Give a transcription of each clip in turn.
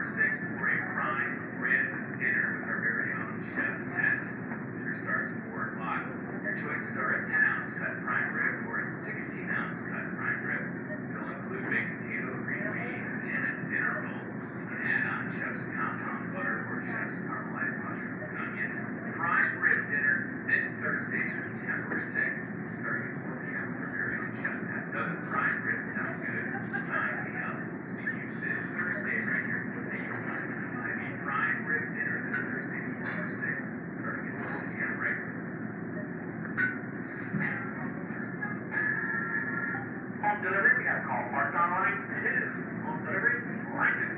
number 6 for a prime rib dinner with our very own Chef Tess. Dinner starts at 4 o'clock. Your choices are a 10-ounce cut prime rib or a 16-ounce cut prime rib. It'll include baked potato, green beans, and a dinner roll. You can add on Chef's compound butter or Chef's caramelized mushroom and onions. Prime rib dinner this Thursday, September 6th, starting at 4 p.m. with our very own Chef Tess. Doesn't prime rib sound good? Sign me up. We'll see you this Thursday right here at the Hy-Vee prime rib dinner this Thursday, September 6th, starting at 4 p.m. right here. Home delivery, we have call parts online. It is home delivery right now.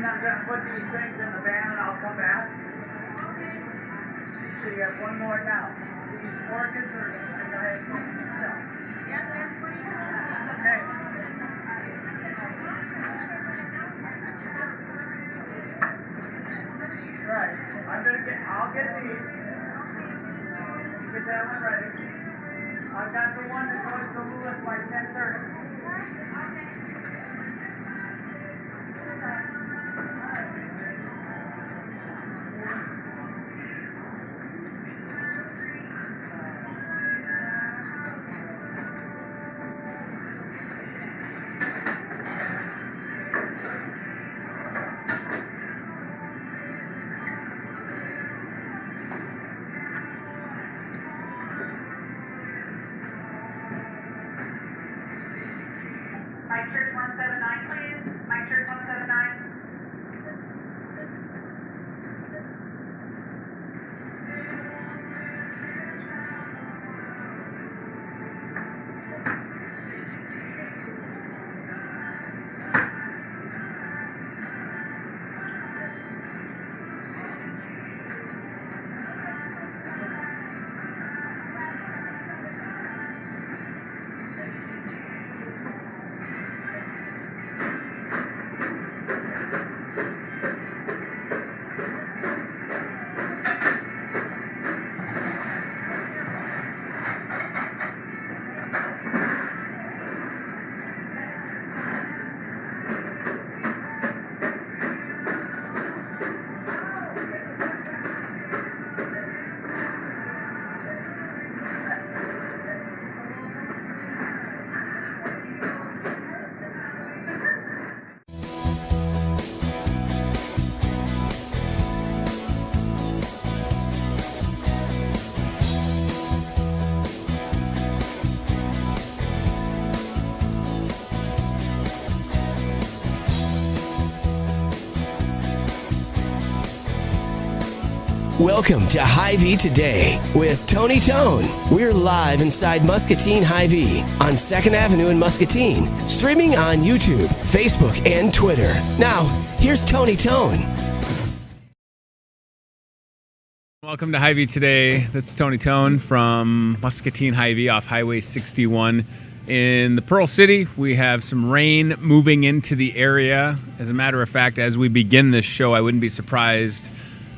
I'm going to put these things in the van and I'll come back. So you have one more now. These orchids are nice. Yeah, that's pretty cool. Okay. Right. I'll get these. You get that one ready. I've got the one that goes to Lewis by 10:30. Mike Church 179, please. Mike Church 179. Welcome to Hy-Vee Today with Tony Tone. We're live inside Muscatine Hy-Vee on 2nd Avenue in Muscatine, streaming on YouTube, Facebook, and Twitter. Now, here's Tony Tone. Welcome to Hy-Vee Today. This is Tony Tone from Muscatine Hy-Vee off Highway 61 in the Pearl City. We have some rain moving into the area. As a matter of fact, as we begin this show, I wouldn't be surprised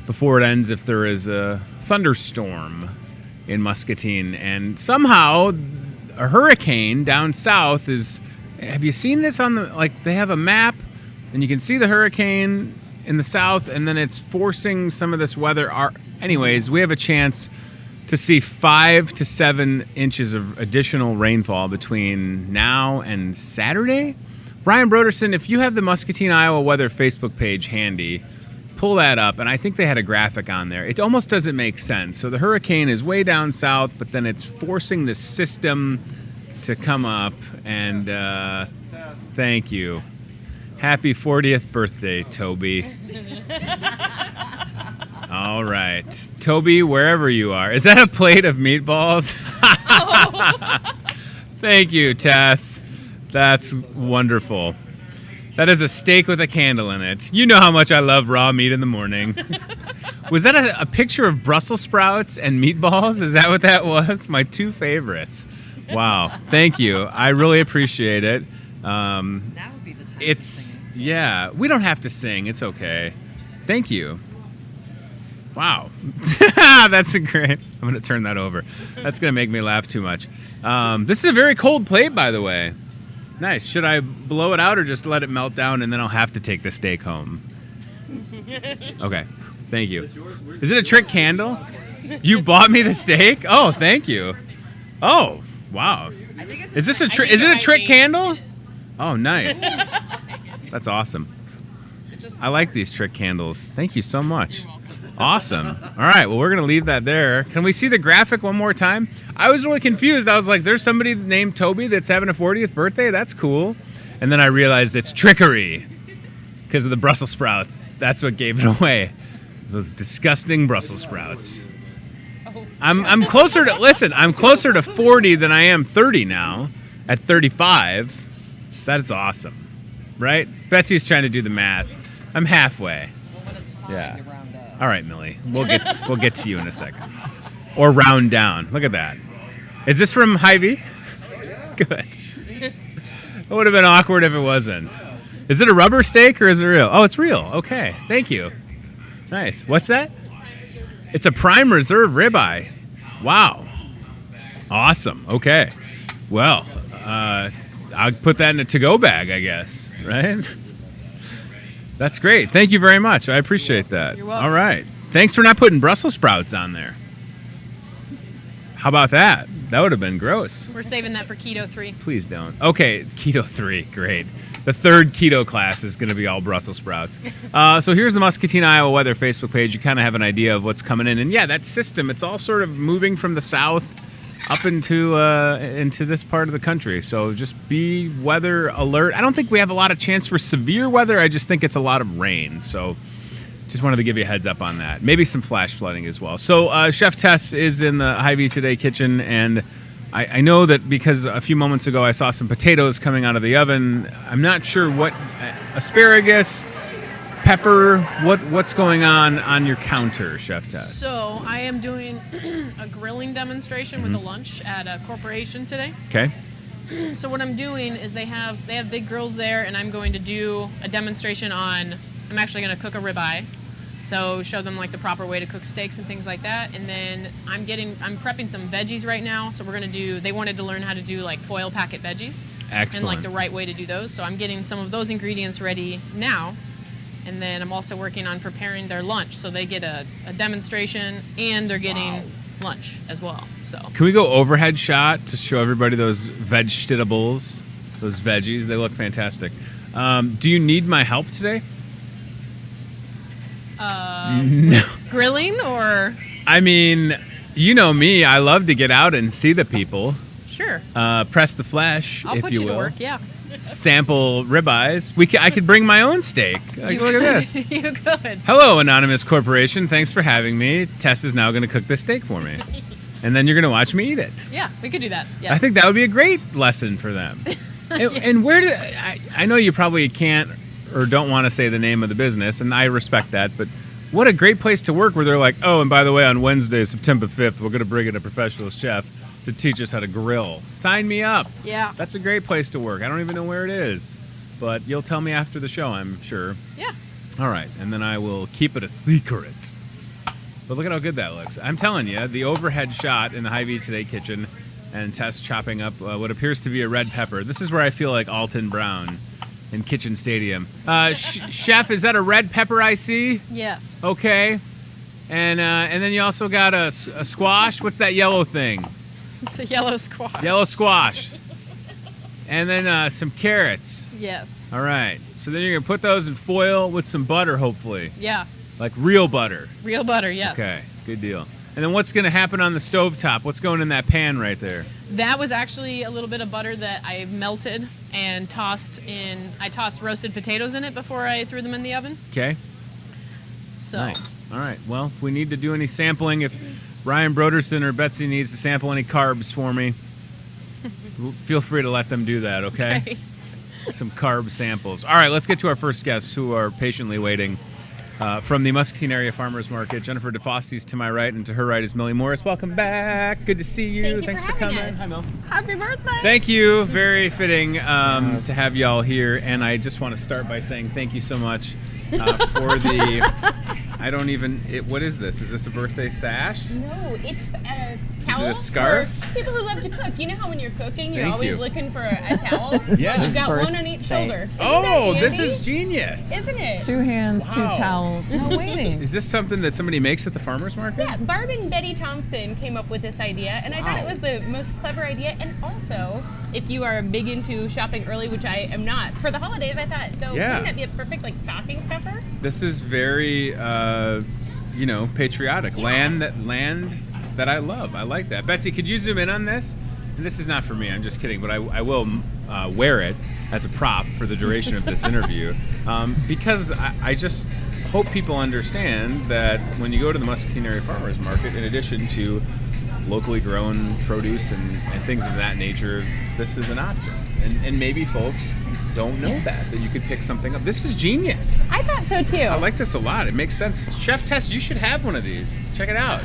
before it ends if there is a thunderstorm in Muscatine. And somehow a hurricane down south is, have you seen this on the, like they have a map and you can see the hurricane in the south and then it's forcing some of this weather. Anyways, we have a chance to see 5 to 7 inches of additional rainfall between now and Saturday. Brian Broderson, if you have the Muscatine, Iowa weather Facebook page handy, pull that up, and I think they had a graphic on there. It almost doesn't make sense. So the hurricane is way down south, but then it's forcing the system to come up, and thank you. Happy 40th birthday, Toby. All right. Toby, wherever you are. Is that a plate of meatballs? Thank you, Tess. That's wonderful. That is a steak with a candle in it. You know how much I love raw meat in the morning. Was that a picture of Brussels sprouts and meatballs? Is that what that was? My two favorites. Wow. Thank you. I really appreciate it. Now would be the time to sing. Yeah, we don't have to sing. It's okay. Thank you. Wow. That's a great. I'm going to turn that over. That's going to make me laugh too much. This is a very cold plate, by the way. Nice. Should I blow it out or just let it melt down and then I'll have to take the steak home? Okay. Thank you. Is it a trick candle? You bought me the steak? Oh, thank you. Oh, wow. Is this a trick? Is it a trick candle? Oh, nice. That's awesome. I like these trick candles. Thank you so much. Awesome. All right, well, we're going to leave that there. Can we see the graphic one more time? I was really confused. I was like, there's somebody named Toby that's having a 40th birthday? That's cool. And then I realized it's trickery because of the Brussels sprouts. That's what gave it away. Those disgusting Brussels sprouts. I'm closer to, listen, I'm closer to 40 than I am 30 now at 35. That is awesome, right? Betsy's trying to do the math. I'm halfway. Well, when it's fine, Yeah. you round up. All right, Millie. We'll get to you in a second. Or round down. Look at that. Is this from Hy-Vee? Good. It would have been awkward if it wasn't. Is it a rubber steak or is it real? Oh, it's real. Okay. Thank you. Nice. What's that? It's a prime reserve ribeye. Wow. Awesome. Okay. Well, I'll put that in a to-go bag, I guess. Right? That's great. Thank you very much. I appreciate that. You're welcome. All right. Thanks for not putting Brussels sprouts on there. How about that? That would have been gross. We're saving that for Keto 3. Please don't. Okay, Keto 3. Great. The third keto class is going to be all Brussels sprouts. So here's the Muscatine, Iowa weather Facebook page. You kind of have an idea of what's coming in. And yeah, that system, it's all sort of moving from the south up into this part of the country. So just be weather alert. I don't think we have a lot of chance for severe weather. I just think it's a lot of rain. So just wanted to give you a heads up on that. Maybe some flash flooding as well. So Chef Tess is in the Hy-Vee Today kitchen, and I know that because a few moments ago I saw some potatoes coming out of the oven. I'm not sure what asparagus, pepper, what's going on your counter, Chef Tess? So I am doing a grilling demonstration with a lunch at a corporation today. Okay. So what I'm doing is they have big grills there, and I'm going to do a demonstration on. I'm actually going to cook a ribeye, so show them like the proper way to cook steaks and things like that. And then I'm prepping some veggies right now. So we're going to do. They wanted to learn how to do like foil packet veggies. Excellent. And like the right way to do those. So I'm getting some of those ingredients ready now. And then I'm also working on preparing their lunch. So they get a demonstration and they're getting lunch as well. So Can we go overhead shot to show everybody those vegetables, those veggies? They look fantastic. Do you need my help today? No. Grilling or? I mean, you know me. I love to get out and see the people. Sure. Press the flesh, I'll if put you you will. to work, yeah. sample ribeyes. I could bring my own steak. Like, look at this. You could. Hello, Anonymous Corporation. Thanks for having me. Tess is now going to cook this steak for me. And then you're going to watch me eat it. Yeah, we could do that. Yes. I think that would be a great lesson for them. And where do I know you probably can't or don't want to say the name of the business, and I respect that, but what a great place to work where they're like, oh, and by the way, on Wednesday, September 5th, we're going to bring in a professional chef to teach us how to grill. Sign me up. Yeah. That's a great place to work. I don't even know where it is, but you'll tell me after the show, I'm sure. Yeah. All right, and then I will keep it a secret. But look at how good that looks. I'm telling you, the overhead shot in the Hy-Vee Today kitchen and Tess chopping up what appears to be a red pepper. This is where I feel like Alton Brown in Kitchen Stadium. Chef, is that a red pepper I see? Yes. Okay. And then you also got a squash. What's that yellow thing? It's a yellow squash. Yellow squash. And then some carrots. Yes. All right. So then you're going to put those in foil with some butter, hopefully. Yeah. Like real butter. Real butter, yes. Okay. Good deal. And then what's going to happen on the stovetop? What's going in that pan right there? That was actually a little bit of butter that I melted and tossed in. I tossed roasted potatoes in it before I threw them in the oven. Okay. So. Nice. All right. Well, if we need to do any sampling, if Ryan Broderson or Betsy needs to sample any carbs for me, feel free to let them do that, okay? Some carb samples. All right, let's get to our first guests who are patiently waiting. From the Muscatine Area Farmers Market, Jennifer DeFoste's to my right, and to her right is Millie Morris. Welcome back. Good to see you. Thanks for coming. Us. Hi, Mel. Happy birthday. Thank you. Very fitting to have you all here. And I just want to start by saying thank you so much for the... I don't even... what is this? Is this a birthday sash? No, it's towel. Is it a scarf? For people who love to cook. You know how when you're cooking, you're Thank always you. looking for a towel? Yeah. You've got one on each shoulder. Isn't Oh, that this handy? is genius. Isn't it? 2 hands, 2 Wow. towels. No waiting. Is this something that somebody makes at the farmer's market? Yeah, Barb and Betty Thompson came up with this idea, and I thought it was the most clever idea. And also, if you are big into shopping early, which I am not, for the holidays, I thought, though, Yeah. wouldn't that be a perfect stocking stuffer? This is very, patriotic. Land that I love. I like that. Betsy, could you zoom in on this? And this is not for me. I'm just kidding, but I will wear it as a prop for the duration of this interview because I just hope people understand that when you go to the Muscatine Area Farmers Market, in addition to locally grown produce and things of that nature, this is an option. And maybe folks don't know that you could pick something up. This is genius. I thought so too. I like this a lot. It makes sense. Chef Tess, you should have one of these. Check it out.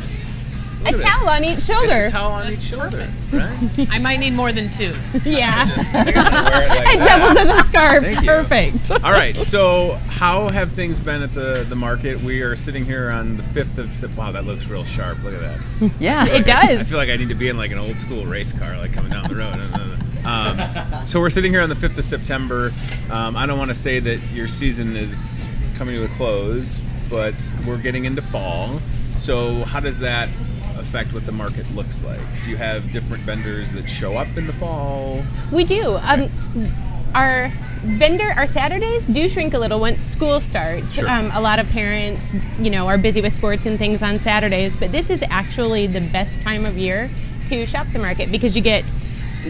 A Look at towel this. on each shoulder. It's a towel on each shoulder, right? I might need more than 2. Yeah. I think I'm gonna wear it like It that. doubles as a scarf. Thank you. Perfect. All right, so how have things been at the market? We are sitting here on the 5th of September. Wow, that looks real sharp. Look at that. Yeah. It does. I feel like I need to be in like an old school race car, like coming down the road. So we're sitting here on the 5th of September. I don't want to say that your season is coming to a close, but we're getting into fall. So how does that affect what the market looks like? Do you have different vendors that show up in the fall? We do. Our Saturdays do shrink a little once school starts. Sure. A lot of parents, are busy with sports and things on Saturdays, but this is actually the best time of year to shop the market because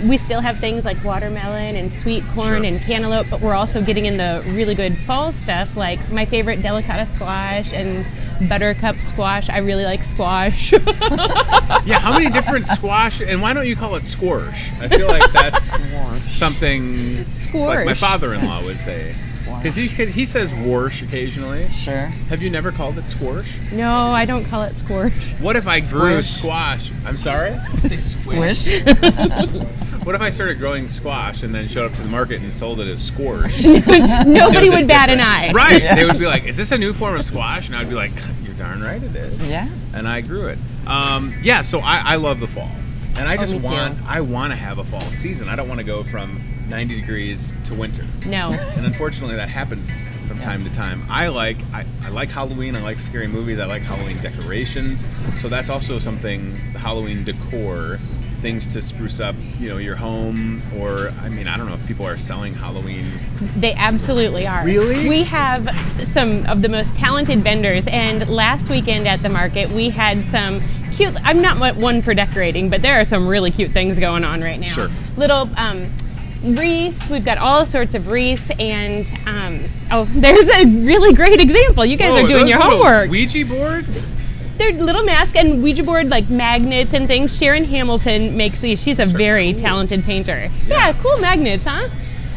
we still have things like watermelon and sweet corn Sure. and cantaloupe, but we're also getting in the really good fall stuff like my favorite delicata squash and buttercup squash. I really like squash. Yeah, how many different squash, and why don't you call it squash? I feel like that's something like my father-in-law would say. Because he says warsh occasionally. Sure. Have you never called it squash? No, I don't call it squash. What if I grew Squish. squash? I'm sorry? Say squish. What if I started growing squash and then showed up to the market and sold it as squash? Nobody Is it would bat an different? eye. Right. Yeah. They would be like, is this a new form of squash? And I'd be like, you're darn right it is. Yeah. And I grew it. So I love the fall. And I just me too. want to have a fall season. I don't want to go from 90 degrees to winter. No. And unfortunately that happens from time to time. I like Halloween, I like scary movies, I like Halloween decorations. So that's also something, the Halloween decor, things to spruce up, your home, or I don't know if people are selling Halloween. They absolutely are. Really? We have some of the most talented vendors, and last weekend at the market we had some cute, I'm not one for decorating, but there are some really cute things going on right now. Sure. Little wreaths. We've got all sorts of wreaths, and there's a really great example. You guys are doing your homework. Ouija boards? They're little masks and Ouija board like magnets and things. Sharon Hamilton makes these. She's a very talented painter. Yeah, cool magnets, huh?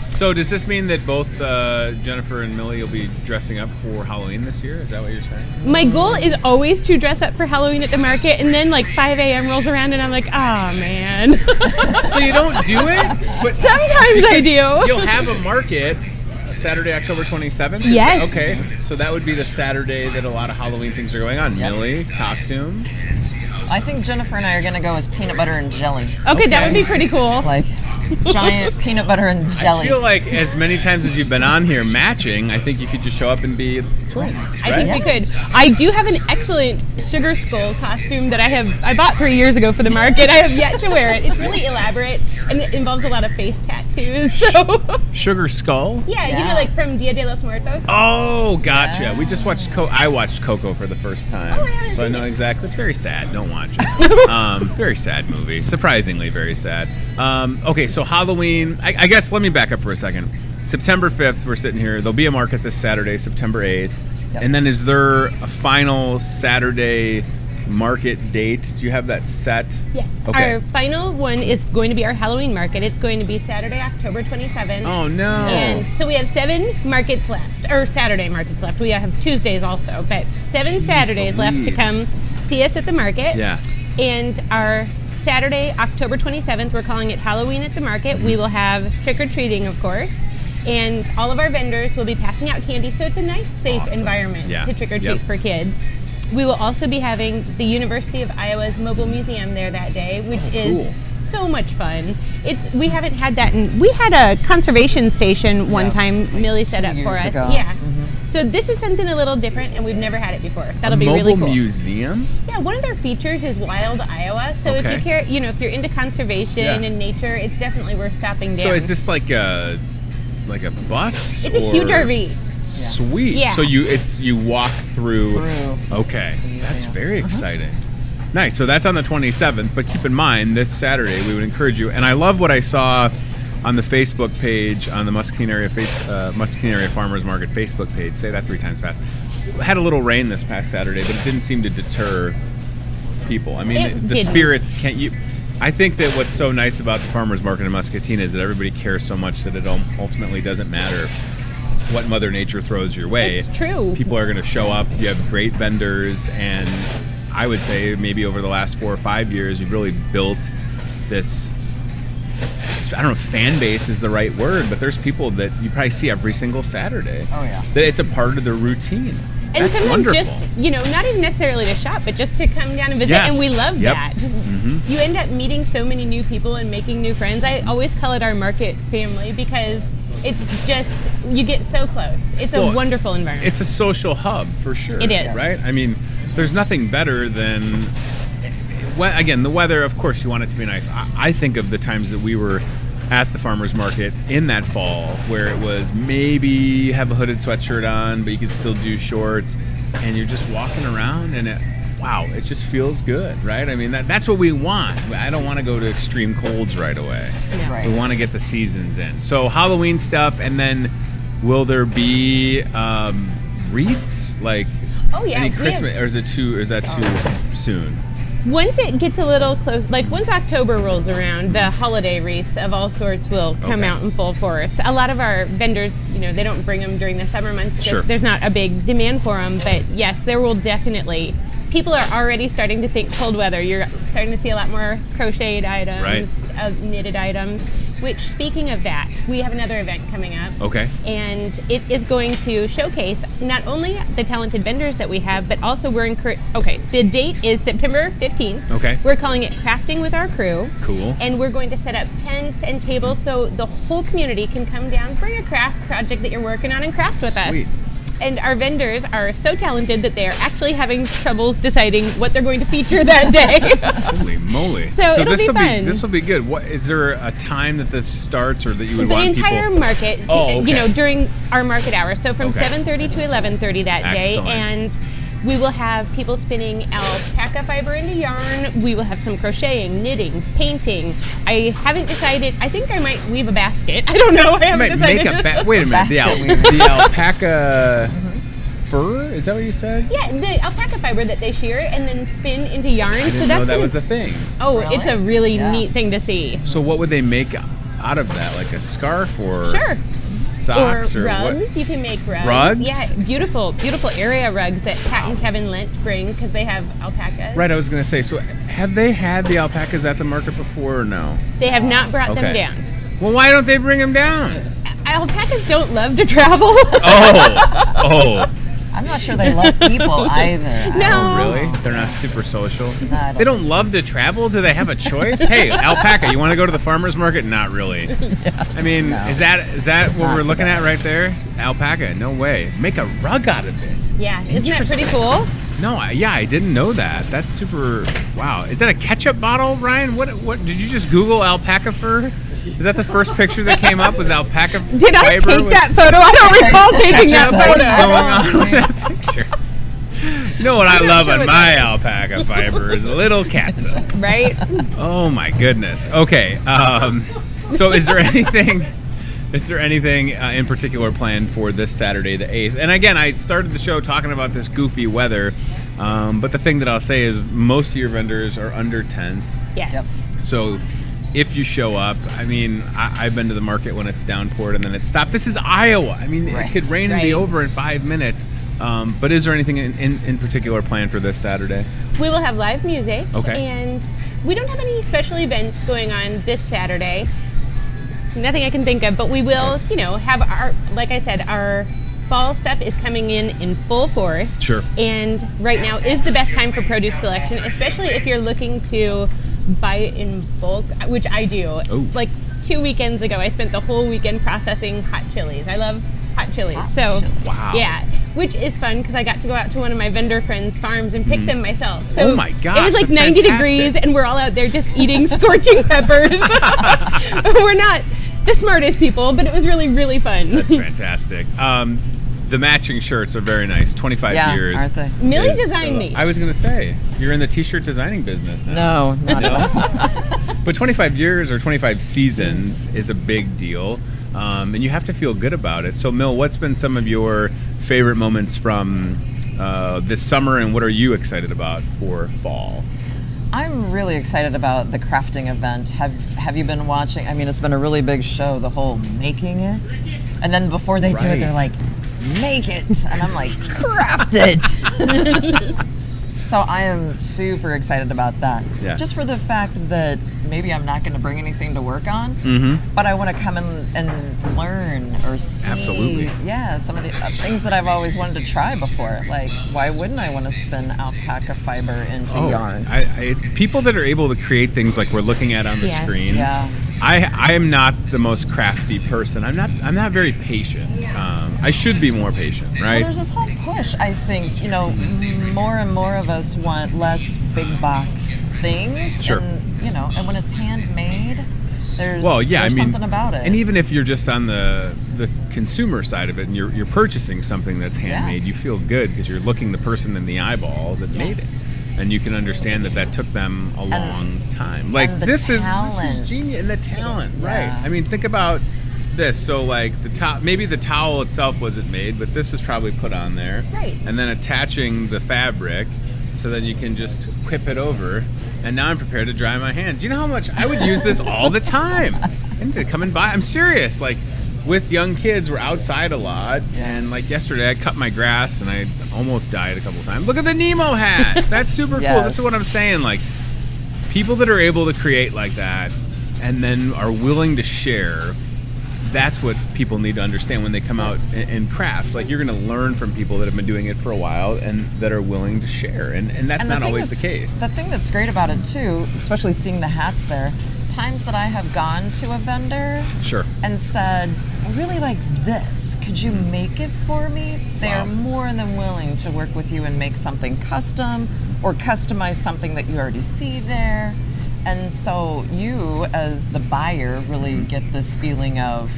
So does this mean that both Jennifer and Millie will be dressing up for Halloween this year? Is that what you're saying? My goal is always to dress up for Halloween at the market, and then like 5 a.m. rolls around and I'm like, oh man. So you don't do it? But sometimes I do. You'll have a market Saturday, October 27th? Yes. Okay, so that would be the Saturday that a lot of Halloween things are going on. Yep. Millie, costume. I think Jennifer and I are going to go as peanut butter and jelly. Okay, that would be pretty cool. Like giant peanut butter and jelly. I feel like as many times as you've been on here matching, I think you could just show up and be twins, right? I think we could. I do have an excellent sugar skull costume that I bought 3 years ago for the market. I have yet to wear it. It's really elaborate, and it involves a lot of face tattoos. So. Sugar skull? Yeah, you know, like from Dia de los Muertos. Oh, gotcha. Yeah. We just watched I watched Coco for the first time. Oh, I haven't so I know exactly. It's very sad. Don't watch it. Very sad movie. Surprisingly very sad. Okay, so Halloween, I guess let me back up for a second. September 5th, we're sitting here. There'll be a market this Saturday, September 8th. Yep. And then is there a final Saturday market date? Do you have that set? Yes. Okay. Our final one is going to be our Halloween market. It's going to be Saturday, October 27th. Oh, no. And so we have 7 markets left, or Saturday markets left. We have Tuesdays also, but 7 Saturdays left to come see us at the market. Yeah. And our Saturday, October 27th, we're calling it Halloween at the market. We will have trick-or-treating, of course. And all of our vendors will be passing out candy, so it's a nice, safe environment to trick-or-treat for kids. We will also be having the University of Iowa's Mobile Museum there that day, which is so much fun. We haven't had that we had a conservation station one time Millie set up for us. Yeah. Mm-hmm. So this is something a little different, and we've never had it before. That'll be really cool. Mobile museum? Yeah, one of their features is Wild Iowa. So if you care, if you're into conservation and nature, it's definitely worth stopping down. So is this like a bus? It's a huge RV. Sweet. Yeah. So you walk through. Okay. That's very exciting. Nice. So that's on the 27th, but keep in mind this Saturday we would encourage you. And I love what I saw on the Facebook page on the Muscatine Area Farmers Market Facebook page. Say that 3 times fast. Had a little rain this past Saturday, but it didn't seem to deter people. I mean, the spirits can't. I think that what's so nice about the farmers market in Muscatine is that everybody cares so much that it ultimately doesn't matter what Mother Nature throws your way. It's true. People are going to show up. You have great vendors, and I would say maybe over the last 4 or 5 years, you've really built this, I don't know if fan base is the right word, but there's people that you probably see every single Saturday. Oh, yeah. That it's a part of their routine. And That's sometimes wonderful. just, not even necessarily to shop, but just to come down and visit, and we love that. Mm-hmm. You end up meeting so many new people and making new friends. I always call it our market family because it's just, you get so close. It's a wonderful environment. It's a social hub for sure. It is. Right? I mean, there's nothing better than, again, the weather, of course you want it to be nice. I think of the times that we were at the farmer's market in that fall where it was maybe you have a hooded sweatshirt on, but you can still do shorts, and you're just walking around, and it just feels good, right? I mean, that's what we want. I don't want to go to extreme colds right away. No. Right. We want to get the seasons in. So Halloween stuff, and then will there be wreaths? Like any Christmas, or is that too soon? Once it gets a little close, like once October rolls around, the holiday wreaths of all sorts will come out in full force. A lot of our vendors, they don't bring them during the summer months. Sure. There's not a big demand for them, but yes, there will definitely. People are already starting to think cold weather. You're starting to see a lot more crocheted items, knitted items. Which, speaking of that, we have another event coming up. Okay. And it is going to showcase not only the talented vendors that we have, but also the date is September 15th. Okay. We're calling it Crafting with Our Crew. Cool. And we're going to set up tents and tables so the whole community can come down, bring a craft project that you're working on, and craft with us. And our vendors are so talented that they are actually having troubles deciding what they're going to feature that day. Holy moly. So it'll be fun. This will be good. Is there a time that this starts or that you would want people? The entire market, during our market hours. So from 7:30 to 11:30 that day. And We will have people spinning alpaca fiber into yarn. We will have some crocheting, knitting, painting. I haven't decided. I think I might weave a basket. I don't know. I haven't decided. Wait a minute. The alpaca fur? Is that what you said? Yeah, the alpaca fiber that they shear and then spin into yarn. I didn't know that was a thing. Oh, Really? it's a really neat thing to see. So what would they make out of that? Like a scarf or Sure. socks or rugs. what? You can make rugs. Rugs? Yeah, beautiful area rugs that Pat and Kevin Lent bring because they have alpacas. Right, I was going to say, so have they had the alpacas at the market before or no? They have not brought them down. Well, why don't they bring them down? Alpacas don't love to travel. Oh. I'm not sure they love people either. No. Oh, really? They're not super social? No, They don't love to travel? Do they have a choice? Hey, alpaca, you want to go to the farmer's market? Not really. I mean, is that what Not we're looking today. at right there? Alpaca, no way. Make a rug out of it. Yeah, isn't that pretty Interesting. cool? No, I didn't know that. That's super, wow. Is that a ketchup bottle, Ryan? What did you just Google alpaca fur? Is that the first picture that came up was alpaca Did I fiber take with that photo? I don't recall taking that ketchup? What is photo. going on with that picture? You know what I I'm not love sure on what my that is. alpaca fiber is a little catsup. Right? Oh my goodness. Okay. So is there anything in particular planned for this Saturday, the 8th? And again, I started the show talking about this goofy weather, but the thing that I'll say is most of your vendors are under tents. Yes. Yep. So if you show up, I mean, I've been to the market when it's downpoured and then it's stopped. This is Iowa. I mean, it could rain and be over in 5 minutes. But is there anything in particular planned for this Saturday? We will have live music. Okay. And we don't have any special events going on this Saturday. Nothing I can think of, but we will, have like I said, our fall stuff is coming in full force. Sure. And right now is the best time for produce selection, especially if you're looking to buy it in bulk, which I do. Oh. Like 2 weekends ago, I spent the whole weekend processing hot chilies. I love hot chilies. Wow. Yeah, which is fun because I got to go out to one of my vendor friends' farms and pick them myself. So Oh my gosh, it was like that's 90 fantastic. degrees and we're all out there just eating scorching peppers. We're not the smartest people, but it was really, really fun. That's fantastic. The matching shirts are very nice. 25 years. Aren't they? Millie is- designed these. I was going to say, you're in the t-shirt designing business now. No, not at all. But 25 years or 25 seasons is a big deal, and you have to feel good about it. So, Mill, what's been some of your favorite moments from this summer, and what are you excited about for fall? I'm really excited about the crafting event. Have you been watching? I mean, it's been a really big show, the whole making it. And then before they do it, they're like, make it. And I'm like, craft it. So I am super excited about that. Yeah. Just for the fact that maybe I'm not going to bring anything to work on, but I want to come in and learn or see Absolutely. some of the things that I've always wanted to try before. Like, why wouldn't I want to spin alpaca fiber into yarn? People that are able to create things like we're looking at on the Yes. screen. Yeah. I am not the most crafty person. I'm not very patient. I should be more patient, right? Well, there's this whole push, I think, more and more of us want less big box things. Sure. And when it's handmade, there's there's something about it. And even if you're just on the consumer side of it and you're purchasing something that's handmade, you feel good because you're looking the person in the eyeball that made it. And you can understand that took them a long time. Like and the this is talent. genius, and the talent, Yeah. right? I mean, think about this. So like maybe the towel itself wasn't made, but this is probably put on there, Right. and then attaching the fabric, so then you can just quip it over. And now I'm prepared to dry my hands. You know how much I would use this all the time. I need to come and buy. I'm serious. Like with young kids, we're outside a lot, and like yesterday, I cut my grass and I almost died a couple times. Look at the Nemo hat. That's super cool. This is what I'm saying. Like people that are able to create like that, and then are willing to share. That's what people need to understand when they come out and craft. Like you're going to learn from people that have been doing it for a while and that are willing to share, and that's not always the case. The thing that's great about it too, especially seeing the hats there, times that I have gone to a vendor Sure. and said, I really like this. Could you make it for me? They are more than willing to work with you and make something custom or customize something that you already see there. And so you, as the buyer, really get this feeling of,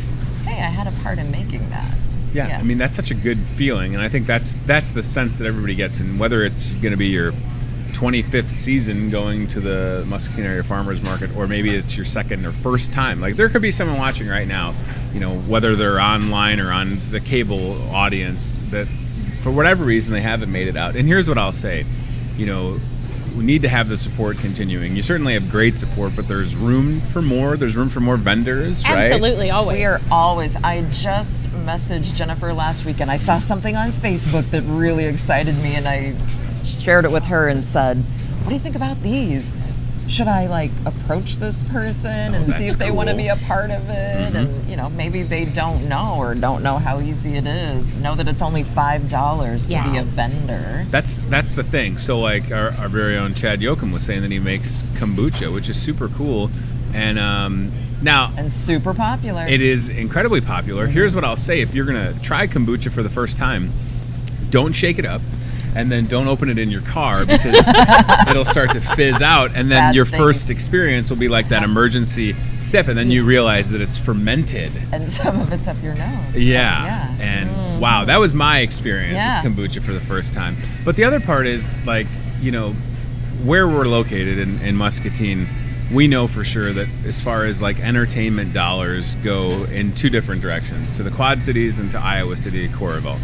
hey, I had a part in making that. Yeah. I mean, that's such a good feeling, and I think that's the sense that everybody gets. And whether it's going to be your 25th season going to the Muscatine area farmers market, or maybe it's your second or first time. Like, there could be someone watching right now, whether they're online or on the cable audience, that for whatever reason they haven't made it out. And here's what I'll say, we need to have the support continuing. You certainly have great support, but there's room for more. There's room for more vendors, right? Absolutely, always. We are always. I just messaged Jennifer last week, and I saw something on Facebook that really excited me, and I shared it with her and said, what do you think about these? Should I approach this person and see if they want to be a part of it? Mm-hmm. And maybe they don't know or don't know how easy it is. Know that it's only $5 to be a vendor. That's the thing. So our very own Chad Yoakum was saying that he makes kombucha, which is super cool, and now and super popular. It is incredibly popular. Mm-hmm. Here's what I'll say: if you're gonna try kombucha for the first time, don't shake it up. And then don't open it in your car, because it'll start to fizz out, and then your first experience will be like that emergency sip, and then you realize that it's fermented. And some of it's up your nose. Yeah. And wow, that was my experience with kombucha for the first time. But the other part is, where we're located in Muscatine, we know for sure that as far as entertainment dollars go in two different directions, to the Quad Cities and to Iowa City, Coralville.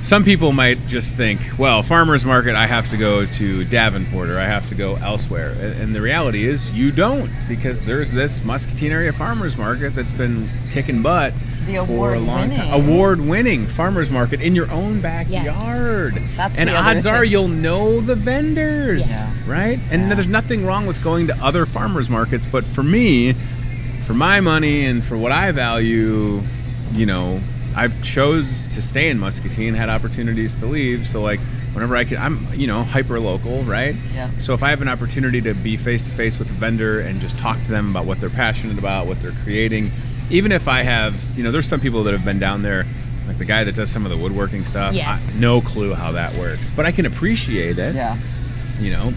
Some people might just think, well, farmers market, I have to go to Davenport or I have to go elsewhere. And the reality is you don't, because there's this Muscatine area farmers market that's been kicking butt for a long time. Award-winning farmers market in your own backyard. That's and odds are you'll know the vendors, right? And there's nothing wrong with going to other farmers markets, but for me, for my money and for what I value, I've chose to stay in Muscatine, had opportunities to leave. So whenever I can, I'm, hyper local, right? Yeah. So if I have an opportunity to be face to face with a vendor and just talk to them about what they're passionate about, what they're creating, even if I have, there's some people that have been down there, like the guy that does some of the woodworking stuff. Yes. No clue how that works, but I can appreciate it. Yeah.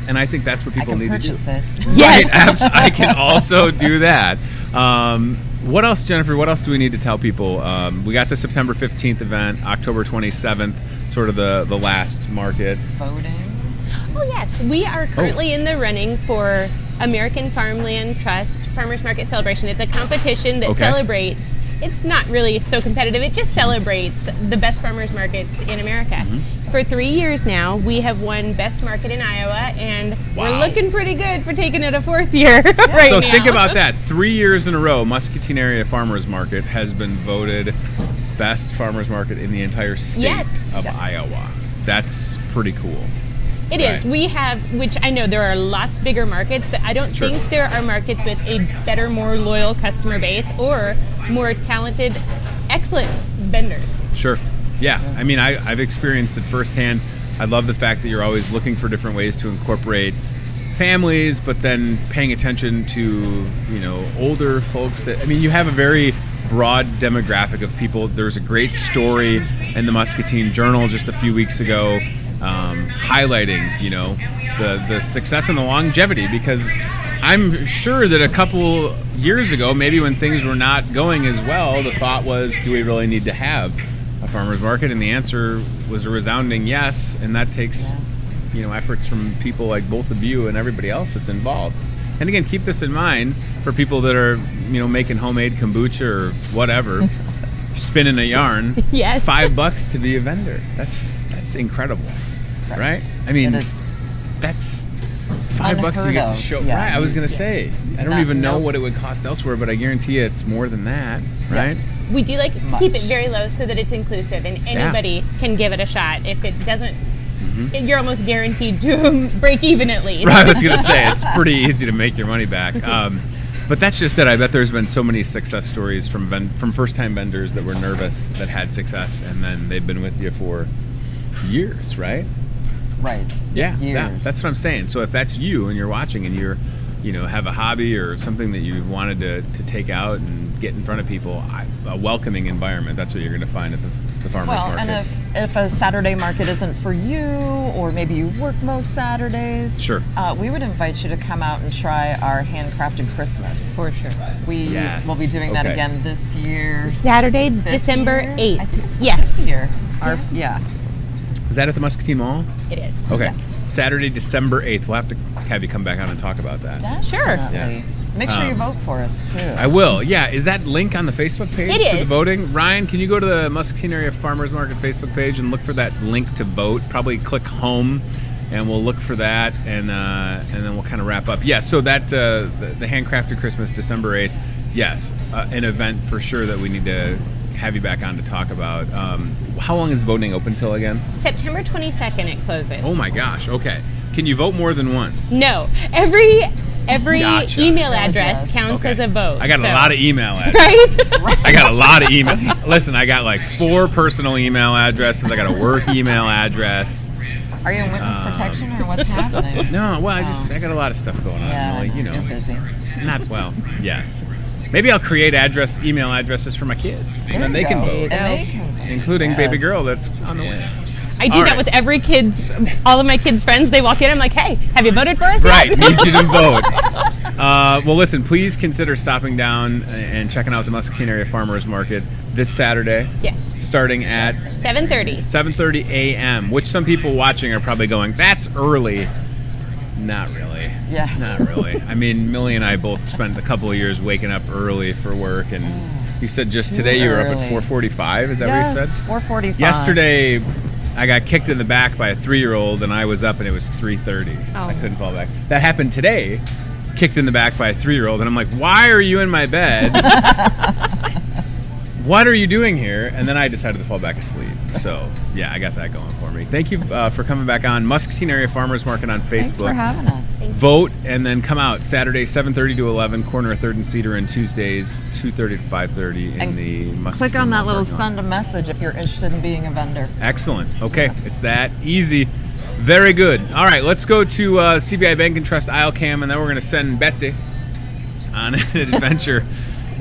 And I think that's what people need to do. I can purchase it. Yes. Right, I can also do that. What else, Jennifer? What else do we need to tell people? We got the September 15th event, October 27th, sort of the last market. Voting? Oh, yes. We are currently in the running for American Farmland Trust Farmers Market Celebration. It's a competition that celebrates, it's not really so competitive, it just celebrates the best farmers markets in America. Mm-hmm. For 3 years now, we have won Best Market in Iowa, and we're looking pretty good for taking it a fourth year right now. So now. think about that. 3 years in a row, Muscatine Area Farmers Market has been voted best farmers market in the entire state of Iowa. That's pretty cool. It is. We have, which I know there are lots bigger markets, but I don't think there are markets with a better, more loyal customer base or more talented, excellent vendors. Sure. Yeah, I mean, I've experienced it firsthand. I love the fact that you're always looking for different ways to incorporate families, but then paying attention to, older folks you have a very broad demographic of people. There's a great story in the Muscatine Journal just a few weeks ago highlighting, the success and the longevity, because I'm sure that a couple years ago, maybe when things were not going as well, the thought was, do we really need to have a farmer's market? And the answer was a resounding yes, and that takes efforts from people like both of you and everybody else that's involved. And again, keep this in mind for people that are making homemade kombucha or whatever, spinning a yarn. Yes. $5 to be a vendor. That's incredible, right? I mean, that's $5 to get to show. Yeah. Right, I was gonna say, I don't even know what it would cost elsewhere, but I guarantee you it's more than that, right? Yes. We do like to keep it very low so that it's inclusive and anybody can give it a shot. If it doesn't, you're almost guaranteed to break even at least. Right, I was gonna say, it's pretty easy to make your money back. But that's just it. I bet there's been so many success stories from first-time vendors that were nervous that had success, and then they've been with you for years, right? Right. Yeah, Years. that's what I'm saying. So if that's you and you're watching and you're, have a hobby or something that you wanted to take out and get in front of people, a welcoming environment, that's what you're going to find at the the farmers Well, market. and if a Saturday market isn't for you, or maybe you work most Saturdays, Sure. We would invite you to come out and try our handcrafted Christmas. For sure. We Yes. will be doing that Okay. again this year. Saturday, fifth December year? 8th. I think it's the Yes. 5th year. Yeah. Is that at the Muscatine Mall? It is. Okay. Yes. Saturday, December 8th. We'll have to have you come back on and talk about that. Sure. Definitely. Make sure you vote for us, too. I will. Yeah. Is that link on the Facebook page It for the is. voting? Ryan, can you go to the Muscatine Area Farmers Market Facebook page and look for that link to vote? Probably click home, and we'll look for that, and then we'll kind of wrap up. Yeah. So that the Handcrafted Christmas, December 8th. Yes, an event for sure that we need to have you back on to talk about. How long is voting open till again? September 22nd it closes. Oh my gosh. Okay. Can you vote more than once? No. Every Gotcha. email address counts Okay. as a vote. I got a so- lot of email addresses. Right? I got a lot of email. Listen, I got like 4 personal email addresses. I got a work email address. Are you in witness protection, or what's happening? No, well, I got a lot of stuff going on. Yeah, Like, you know, you're busy. not well. Yes. Maybe I'll create email addresses for my kids, and then they can vote, And they can vote. including baby Yes. girl that's on the way. I do All that right. with all of my kids' friends. They walk in, I'm like, hey, have you voted for us Right, yet? need you to vote. Well, listen, please consider stopping down and checking out the Muscatine Area Farmers Market this Saturday, Yes. starting at 7:30. 7:30 a.m., which some people watching are probably going, that's early. Not really. Yeah. Not really. I mean, Millie and I both spent a couple of years waking up early for work, and you said just Too today you were up at early. 4:45. Is that Yes, what you said? 4:45. Yesterday, I got kicked in the back by a 3-year-old, and I was up, and it was 3:30. Oh. I couldn't fall back. That happened today. Kicked in the back by a 3-year-old, and I'm like, why are you in my bed? What are you doing here? And then I decided to fall back asleep. So, yeah, I got that going for me. Thank you for coming back on Muscatine Area Farmers Market on Facebook. Thanks for having us. Vote and then come out Saturday 7:30 to 11, corner of 3rd and Cedar, and Tuesdays 2:30 to 5:30 in And the Muscatine Click on that Mall little parking lot. send a message if you're interested in being a vendor. Excellent. Okay, it's that easy. Very good. All right, let's go to CBI Bank and Trust aisle cam, and then we're going to send Betsy on an adventure.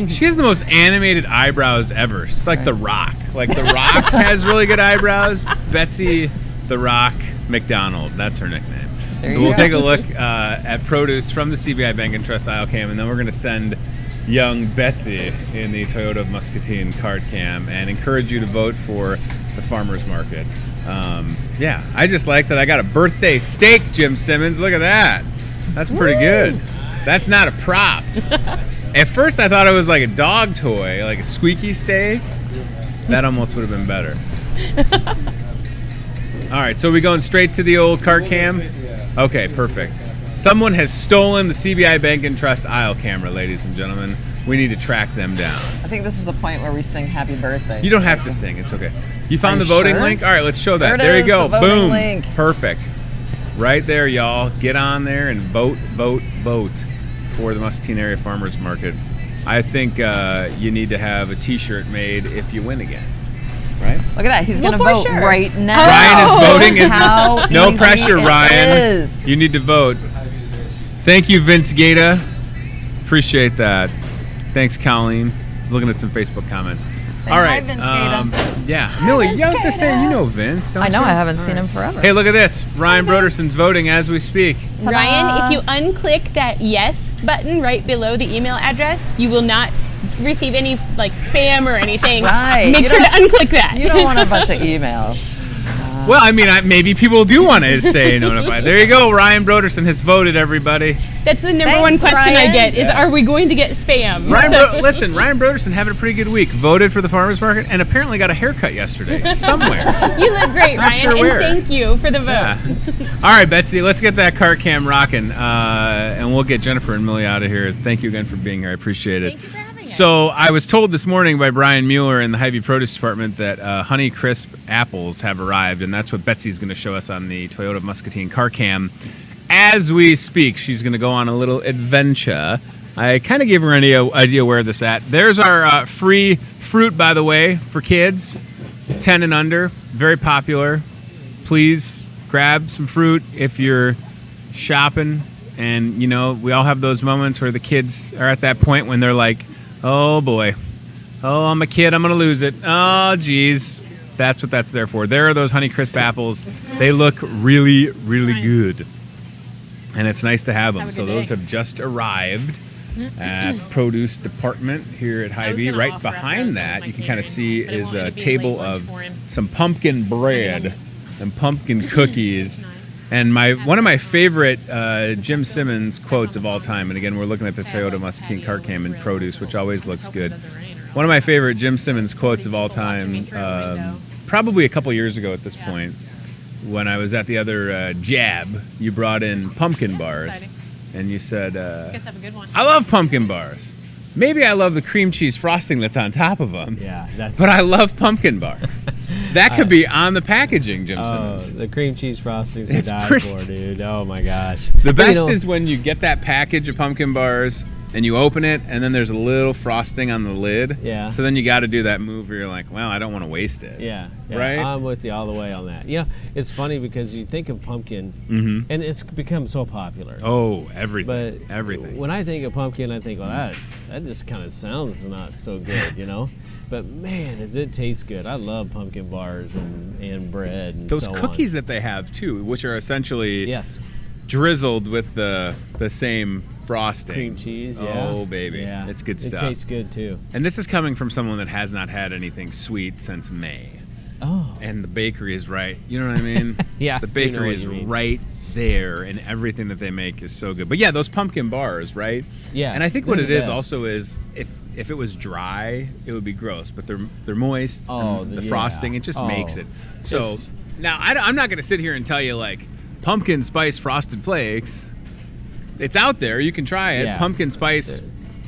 She has the most animated eyebrows ever. She's like The Rock. Like The Rock has really good eyebrows. Betsy The Rock McDonald. That's her nickname. There So you we'll go. take a look at produce from the CBI Bank and Trust aisle cam, and then we're going to send young Betsy in the Toyota Muscatine card cam and encourage you to vote for the farmers market. Yeah, I just like that I got a birthday steak, Jim Simmons. Look at that. That's pretty good. That's not a prop. At first I thought it was like a dog toy, like a squeaky steak. That almost would have been better. All right, so we going straight to the old cart cam? Okay, perfect. Someone has stolen the CBI Bank and Trust aisle camera, ladies and gentlemen. We need to track them down. I think this is the point where we sing happy birthday. You don't have to sing, it's okay. You found Are the you voting sure? link? All right, let's show that. There it you is, go. the voting Boom. link. Perfect. Right there, y'all. Get on there and vote, vote, vote for the Muscatine Area Farmers Market. I think you need to have a t-shirt made if you win again. Right? Look at that. He's Well, going to for vote sure. right now. Ryan is voting. This is how No easy pressure, it Ryan. is. You need to vote. Thank you, Vince Gata. Appreciate that. Thanks, Colleen. Looking at some Facebook comments. Say All hi, right. Vince Gata. Yeah. Millie, I was going to say, you know Vince, don't I know. you? I haven't All seen right. him forever. Hey, look at this. Ryan Broderson's voting as we speak. Ta-da. Ryan, if you unclick that yes button right below the email address, you will not receive any like spam or anything. Right. Make You sure to don't- unclick that. You don't want a bunch of emails. Well, I mean, maybe people do want to stay notified. There you go. Ryan Broderson has voted, everybody. That's the number Thanks, one question I Ryan. get is, are we going to get spam? Listen, Ryan Broderson having a pretty good week. Voted for the farmers market and apparently got a haircut yesterday somewhere. You look great, Not Ryan, sure and where. thank you for the vote. Yeah. All right, Betsy, let's get that cart cam rocking, and we'll get Jennifer and Millie out of here. Thank you again for being here. I appreciate it. Thank you for having us. So I was told this morning by Brian Mueller in the Hy-Vee Produce Department that Honey Crisp apples have arrived, and that's what Betsy's going to show us on the Toyota Muscatine car cam. As we speak, she's going to go on a little adventure. I kind of gave her an idea where this at. There's our free fruit, by the way, for kids, 10 and under. Very popular. Please grab some fruit if you're shopping. And, you know, we all have those moments where the kids are at that point when they're like, oh, boy. Oh, I'm a kid. I'm going to lose it. Oh, geez. That's what that's there for. There are those Honeycrisp apples. They look really, really good. And it's nice to have them. So those have just arrived at produce department here at Hy-Vee. Right behind that, you can kind of see is a table of some pumpkin bread and pumpkin cookies. And one of my favorite Jim Simmons quotes of all time, and again, we're looking at the Toyota Muscatine car cam in produce, which always looks good. One of my favorite Jim Simmons quotes of all time, probably a couple years ago at this point, when I was at the other Jab, you brought in pumpkin bars, and you said, I love pumpkin bars. Maybe I love the cream cheese frosting that's on top of them, but I love pumpkin bars. That could be on the packaging, Jim Simmons. The cream cheese frosting's to die for, dude. Oh, my gosh. The best is when you get that package of pumpkin bars, and you open it, and then there's a little frosting on the lid. Yeah. So then you got to do that move where you're like, well, I don't want to waste it. Yeah. Right? I'm with you all the way on that. You know, it's funny because you think of pumpkin, and it's become so popular. Oh, everything. But everything. When I think of pumpkin, I think, well, that just kind of sounds not so good, you know? But man, does it taste good. I love pumpkin bars and bread and those so cookies on. that they have, too, which are essentially yes, drizzled with the same frosting. Cream cheese, yeah. Oh, baby. Yeah. It's good stuff. It tastes good, too. And this is coming from someone that has not had anything sweet since May. Oh. And the bakery is right. You know what I mean? Yeah. The bakery is right there, and everything that they make is so good. But yeah, those pumpkin bars, right? Yeah. And I think what it is also is if it was dry, it would be gross. But they're moist. Oh, the frosting, it just makes it. So now I'm not going to sit here and tell you like pumpkin spice frosted flakes. It's out there. You can try it. Yeah. Pumpkin spice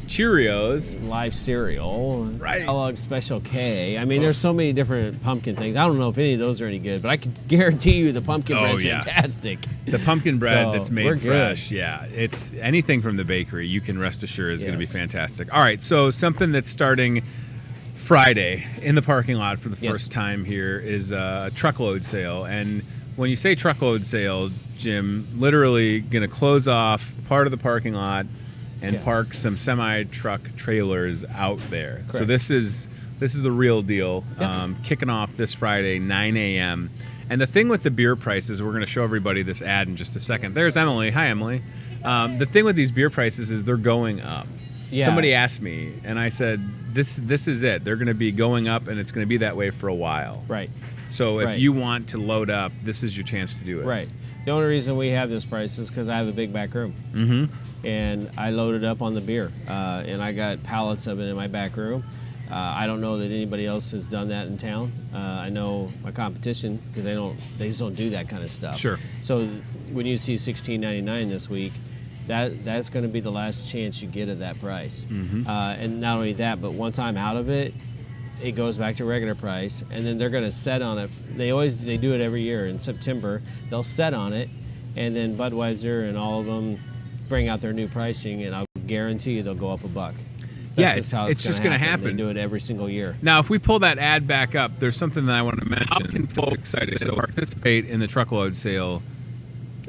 Cheerios. Live cereal. Right. Kellogg's Special K. I mean, there's so many different pumpkin things. I don't know if any of those are any good, but I can guarantee you the pumpkin bread's fantastic. The pumpkin bread that's made fresh. Good. Yeah. It's anything from the bakery, you can rest assured is going to be fantastic. All right. So something that's starting Friday in the parking lot for the first time here is a truckload sale. And when you say truckload sale, Jim, literally going to close off part of the parking lot and park some semi-truck trailers out there. Correct. So this is the real deal. Kicking off this Friday, 9 a.m. And the thing with the beer prices, we're going to show everybody this ad in just a second. There's Emily. Hi, Emily. The thing with these beer prices is they're going up. Yeah. Somebody asked me, and I said, this is it. They're going to be going up, and it's going to be that way for a while. Right. So if you want to load up, this is your chance to do it. Right. The only reason we have this price is because I have a big back room. Mm-hmm. And I loaded up on the beer. And I got pallets of it in my back room. I don't know that anybody else has done that in town. I know my competition, because they just don't do that kind of stuff. Sure. So when you see $16.99 this week, that's going to be the last chance you get at that price. Mm-hmm. And not only that, but once I'm out of it, it goes back to regular price, and then they're going to set on it. They do it every year in September. They'll set on it, and then Budweiser and all of them bring out their new pricing, and I'll guarantee you they'll go up $1. That's just how it's just going to happen. They do it every single year. Now, if we pull that ad back up, there's something that I want to mention. How can folks excited to participate in the truckload sale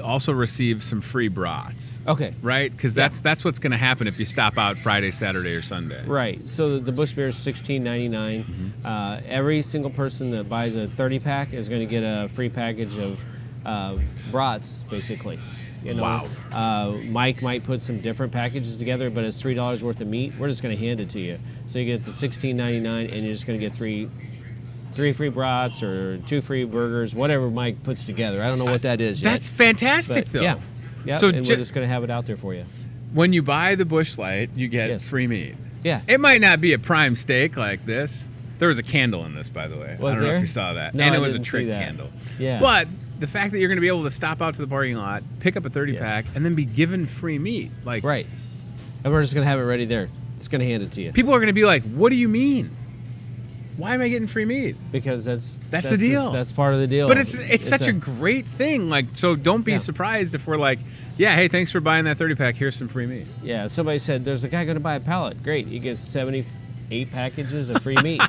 also receive some free brats? Okay. Right? Because that's what's going to happen if you stop out Friday, Saturday, or Sunday. Right. So the Busch Beer is $16.99. Mm-hmm. Every single person that buys a 30-pack is going to get a free package of brats, basically. You know, wow. Mike might put some different packages together, but it's $3 worth of meat. We're just going to hand it to you. So you get the $16.99, and you're just going to get three free brats or 2 free burgers, whatever Mike puts together. I don't know what that is yet. That's fantastic, though. Yeah. Yeah. So and we're just going to have it out there for you. When you buy the Busch Light, you get free meat. Yeah. It might not be a prime steak like this. There was a candle in this, by the way. I don't know if you saw that. No, and it I was a didn't trick see that. candle. Yeah. But the fact that you're going to be able to stop out to the parking lot, pick up a 30-pack, and then be given free meat. Right. And we're just going to have it ready there. It's going to hand it to you. People are going to be like, what do you mean? Why am I getting free meat? Because that's the deal. That's part of the deal. But it's such a great thing. So don't be surprised if we're like, yeah, hey, thanks for buying that 30-pack. Here's some free meat. Yeah, somebody said, there's a guy going to buy a pallet. Great. He gets 78 packages of free meat.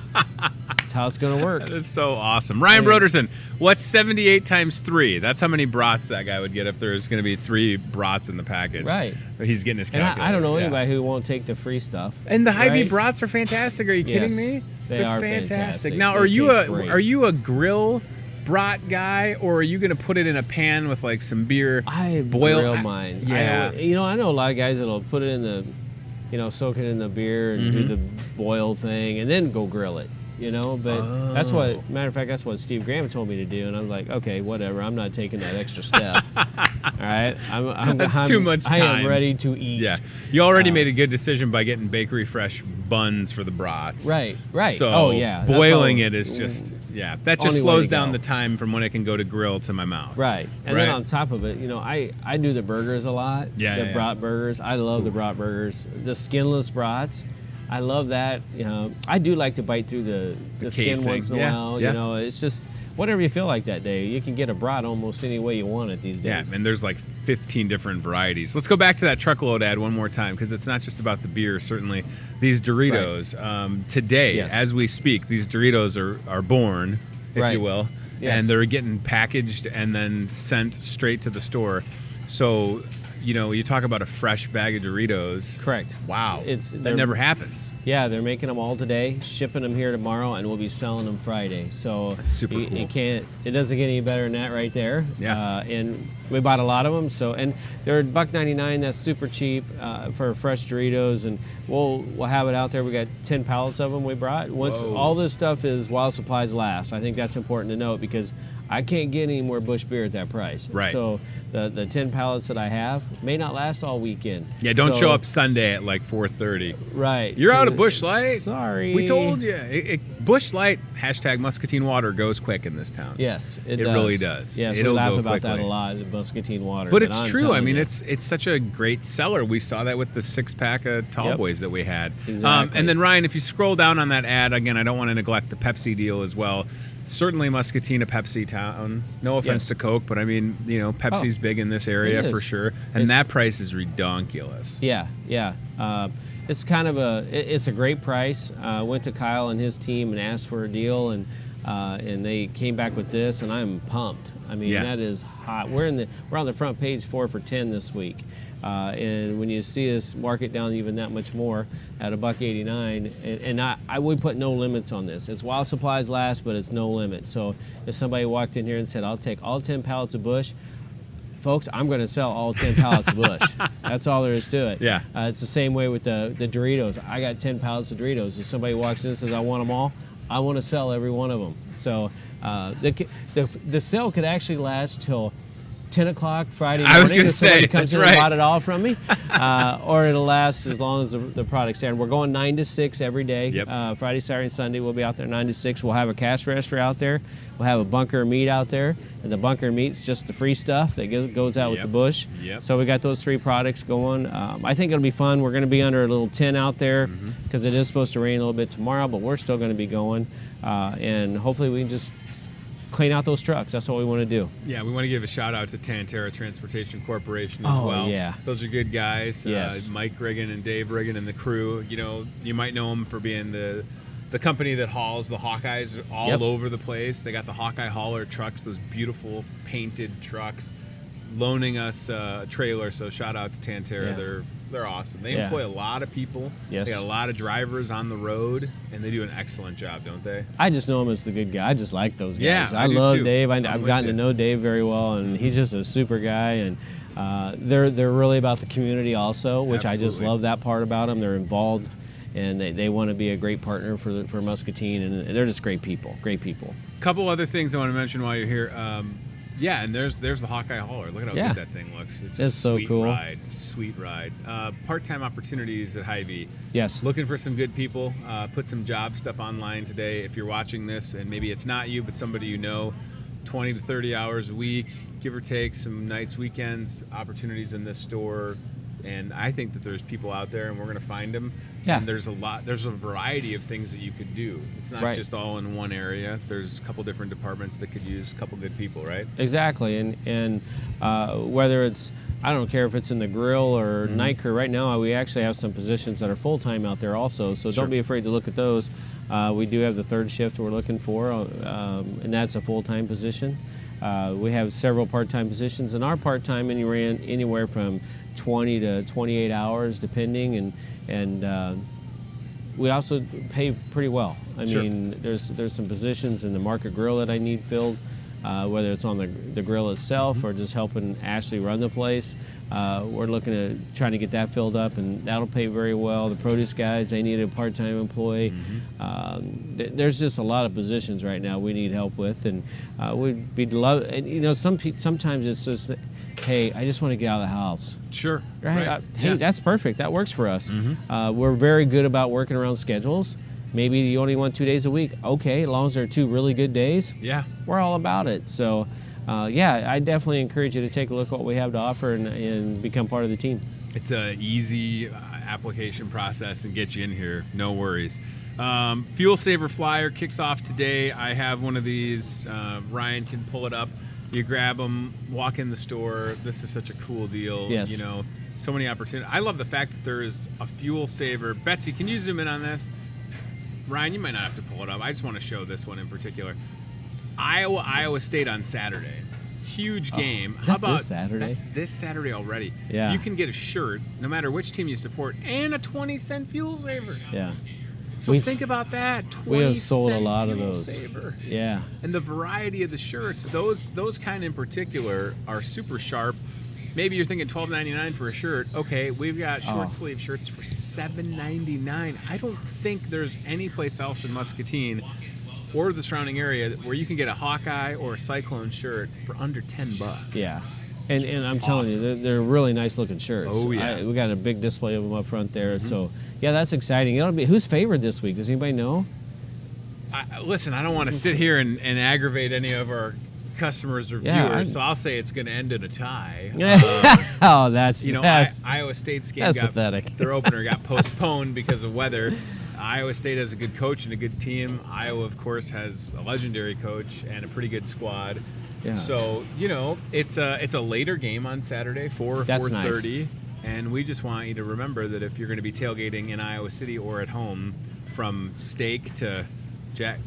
how it's going to work. That's so awesome. Ryan Broderson, what's 78 times 3? That's how many brats that guy would get if there's going to be 3 brats in the package. Right. He's getting his And calculator. I don't know anybody who won't take the free stuff. And the Hy-Vee right? brats are fantastic. Are you kidding me? They They're are fantastic. Now, They are taste you a grill brat guy, or are you going to put it in a pan with like some beer? I boil grill mine. Yeah. I know a lot of guys that'll put it in the, soak it in the beer and do the boil thing and then go grill it. But that's matter of fact, that's what Steve Graham told me to do, and I'm like, okay, whatever. I'm not taking that extra step. All right, That's too much time. I am ready to eat. Yeah, you already made a good decision by getting bakery fresh buns for the brats. Right. So boiling it is that just only slows way to down go. the time from when it can go to grill to my mouth. Right, and then on top of it, I do the burgers a lot. The brat burgers. I love the brat burgers. The skinless brats. I love that. I do like to bite through the skin casing. once in a while. It's just whatever you feel like that day. You can get a brat almost any way you want it these days. Yeah, and there's like 15 different varieties. Let's go back to that truckload ad one more time, because it's not just about the beer. Certainly, these Doritos today, as we speak, these Doritos are born, if you will, and they're getting packaged and then sent straight to the store. So, you talk about a fresh bag of Doritos. Correct. Wow. That never happens. Yeah, they're making them all today, shipping them here tomorrow, and we'll be selling them Friday. So that's super cool. It doesn't get any better than that right there. Yeah. And we bought a lot of them. And they're $1.99. That's super cheap for fresh Doritos. And we'll have it out there. We got 10 pallets of them we brought. Once all this stuff is while supplies last. I think that's important to note, because I can't get any more Busch beer at that price. Right. So the 10 pallets that I have may not last all weekend. Yeah, don't show up Sunday at like 4:30. Right. You're out of Busch Light. Sorry. We told you. Busch Light, #Muscatine water goes quick in this town. Yes, it does. Really does. Yes, we laugh about that a lot, the Muscatine water. But it's true. I mean, it's such a great seller. We saw that with the 6-pack of Tall Boys that we had. Exactly. And then, Ryan, if you scroll down on that ad, again, I don't want to neglect the Pepsi deal as well. Certainly Muscatine, a Pepsi town. No offense to Coke, but I mean, Pepsi's big in this area for sure. And that price is redonkulous. Yeah. It's kind of it's a great price. Went to Kyle and his team and asked for a deal, and they came back with this, and I'm pumped. I mean, that is hot. We're on the front page 4 for $10 this week, and when you see us mark it down even that much more at $1.89, and I would put no limits on this. It's while supplies last, but it's no limit. So if somebody walked in here and said, "I'll take all 10 pallets of Busch," folks, I'm going to sell all 10 pallets of Busch. That's all there is to it. Yeah. It's the same way with the Doritos. I got 10 pallets of Doritos. If somebody walks in and says, "I want them all," I want to sell every one of them. So the sale could actually last till 10 o'clock Friday morning. I was going to say, somebody comes in right. and bought it all from me. Or it'll last as long as the product's there. And we're going 9 to 6 every day. Yep. Friday, Saturday, and Sunday, we'll be out there 9 to 6. We'll have a cash register out there. We'll have a bunker of meat out there. And the bunker of meat's just the free stuff that goes out with the Busch. Yep. So we got those 3 products going. I think it'll be fun. We're going to be under a little tent out there because it is supposed to rain a little bit tomorrow, but we're still going to be going. And hopefully we can just clean out those trucks. That's what we want to do. Yeah, we want to give a shout out to Tantera Transportation Corporation as well. Yeah. Those are good guys. Yes. Mike Riggin and Dave Riggin and the crew. You might know them for being the company that hauls the Hawkeyes all over the place. They got the Hawkeye hauler trucks, those beautiful painted trucks, loaning us a trailer. So shout out to Tantera. Yeah. They're awesome. They employ a lot of people. Yes. They got a lot of drivers on the road, and they do an excellent job, don't they? I just know him as the good guy. I just like those guys. Yeah, I do love too. Dave. I've gotten to know Dave very well, and he's just a super guy. And they're really about the community also, which I just love that part about them. They're involved, and they want to be a great partner for Muscatine, and they're just great people. Great people. A couple other things I want to mention while you're here. Yeah, and there's the Hawkeye hauler. Look at how good that thing looks. It's a so sweet cool. ride. Sweet ride. Part-time opportunities at Hy-Vee. Yes. Looking for some good people. Put some job stuff online today. If you're watching this, and maybe it's not you, but somebody you know, 20 to 30 hours a week, give or take, some nights, weekends, opportunities in this store. And I think that there's people out there, and we're going to find them. Yeah. And there's a variety of things that you could do. It's not Right. just all in one area. There's a couple different departments that could use a couple good people, right? Exactly, and whether it's, I don't care if it's in the grill or night crew. Right now, we actually have some positions that are full-time out there also, so Sure. don't be afraid to look at those. We do have the third shift we're looking for, and that's a full-time position. We have several part-time positions, and our part-time anywhere from 20 to 28 hours, depending, and we also pay pretty well. I Sure. mean, there's some positions in the market grill that I need filled, whether it's on the grill itself or just helping Ashley run the place. We're looking at trying to get that filled up, and that'll pay very well. The produce guys, they need a part-time employee. There's just a lot of positions right now we need help with, and we'd be and you know, sometimes it's just, hey, I just want to get out of the house. Sure. Right? Hey, Yeah. that's perfect. That works for us. We're very good about working around schedules. Maybe you only want 2 days a week. Okay, as long as they're 2 really good days, Yeah. we're all about it. So, yeah, I definitely encourage you to take a look at what we have to offer and become part of the team. It's a easy application process and get you in here. No worries. Fuel Saver Flyer kicks off today. I have one of these. Ryan can pull it up. You grab them, walk in the store. This is such a cool deal. Yes. You know, so many opportunities. I love the fact that there is a fuel saver. Betsy, can you zoom in on this? Ryan, you might not have to pull it up. I just want to show this one in particular. Iowa State on Saturday. Huge game. Is that this Saturday? That's this Saturday already. Yeah. You can get a shirt, no matter which team you support, and a 20-cent fuel saver. Yeah. So think about that. We have sold a 20-cent lot of fuel those. saver. Yeah. And the variety of the shirts, those kind in particular are super sharp. Maybe you're thinking $12.99 for a shirt. Okay, we've got short sleeve shirts for $7.99. I don't think there's any place else in Muscatine or the surrounding area where you can get a Hawkeye or a Cyclone shirt for under $10. Yeah. And I'm telling you, they're really nice looking shirts. Oh, yeah. We got a big display of them up front there. So, yeah, that's exciting. It'll be, who's favored this week? Does anybody know? Listen, I don't want to sit here and aggravate any of our customers or viewers, so I'll say it's going to end in a tie. Oh, that's, Iowa State's game that's pathetic. Their opener got postponed because of weather. Iowa State has a good coach and a good team. Iowa, of course, has a legendary coach and a pretty good squad. Yeah. So, it's a later game on Saturday, 4:30. Nice. And we just want you to remember that if you're going to be tailgating in Iowa City or at home, from steak to Jack,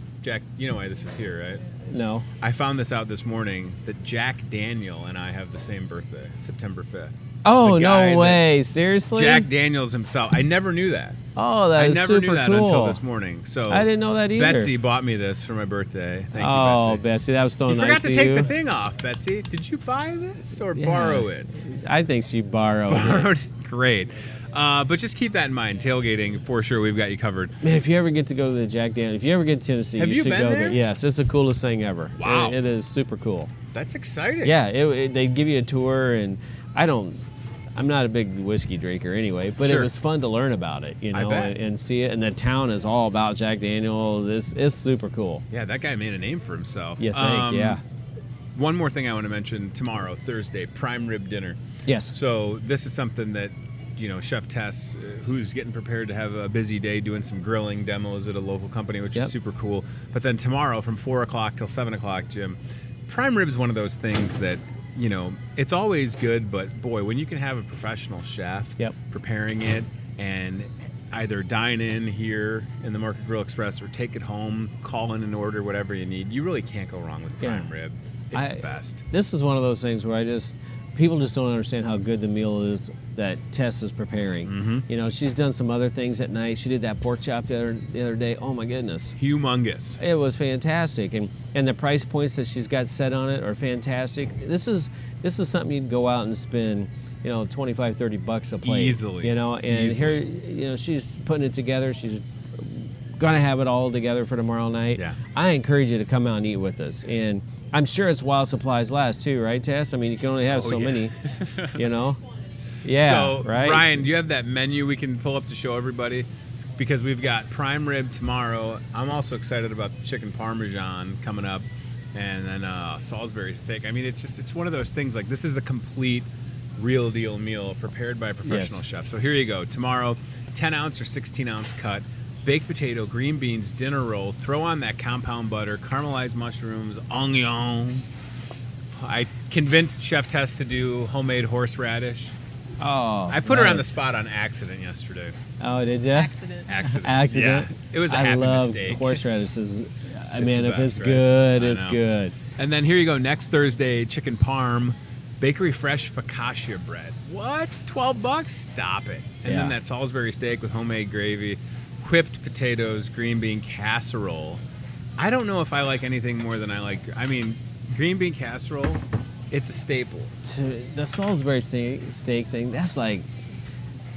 you know why this is here, right? No. I found this out this morning that Jack Daniel and I have the same birthday, September 5th. Oh, no way. Seriously? Jack Daniels himself. I never knew that. Oh, that is super cool. I never knew that until this morning. So I didn't know that either. Betsy bought me this for my birthday. Thank you, Betsy. Oh, Betsy, that was so nice of you. You forgot to take the thing off, Betsy. Did you buy this or borrow it? I think she borrowed it. Great. But just keep that in mind. Tailgating, for sure, we've got you covered. Man, if you ever get to go to the Jack Daniels, if you ever get to Tennessee, you should go there. Yes, it's the coolest thing ever. Wow. It is super cool. That's exciting. Yeah, they give you a tour, and I'm not a big whiskey drinker anyway, but it was fun to learn about it, and see it. And the town is all about Jack Daniels. It's super cool. Yeah, that guy made a name for himself. You think, yeah. One more thing I want to mention tomorrow, Thursday, prime rib dinner. Yes. So this is something that, Chef Tess, who's getting prepared to have a busy day doing some grilling demos at a local company, which is super cool. But then tomorrow from 4 o'clock till 7 o'clock, Jim, prime rib is one of those things that, it's always good, but boy, when you can have a professional chef preparing it and either dine in here in the Market Grill Express or take it home, call in and order whatever you need, you really can't go wrong with prime rib. It's the best. This is one of those things where people just don't understand how good the meal is that Tess is preparing. She's done some other things at night. She did that pork chop the other day. Oh my goodness, humongous! It was fantastic, and the price points that she's got set on it are fantastic. This is something you'd go out and spend, $25-30 a plate easily. And easily. Here, she's putting it together. She's gonna have it all together for tomorrow night. Yeah. I encourage you to come out and eat with us, and I'm sure it's while supplies last too, right, Tess? I mean, you can only have many, Yeah, so, right? Ryan, do you have that menu we can pull up to show everybody? Because we've got prime rib tomorrow. I'm also excited about the chicken parmesan coming up, and then Salisbury steak. I mean, it's one of those things, like, this is the complete real deal meal prepared by a professional chef. So here you go. Tomorrow, 10-ounce or 16-ounce cut, baked potato, green beans, dinner roll. Throw on that compound butter, caramelized mushrooms, onion. I convinced Chef Tess to do homemade horseradish. Oh, I put her on the spot on accident yesterday. Oh, did you? Accident. Yeah. It was a happy mistake. Horseradishes. I mean, the if best, it's right? good, I it's know. good. And then here you go. Next Thursday, chicken parm, bakery fresh focaccia bread. What? $12? Stop it. And then that Salisbury steak with homemade gravy, whipped potatoes, green bean casserole. I don't know if I like anything more than green bean casserole. It's a staple. The Salisbury steak thing, that's like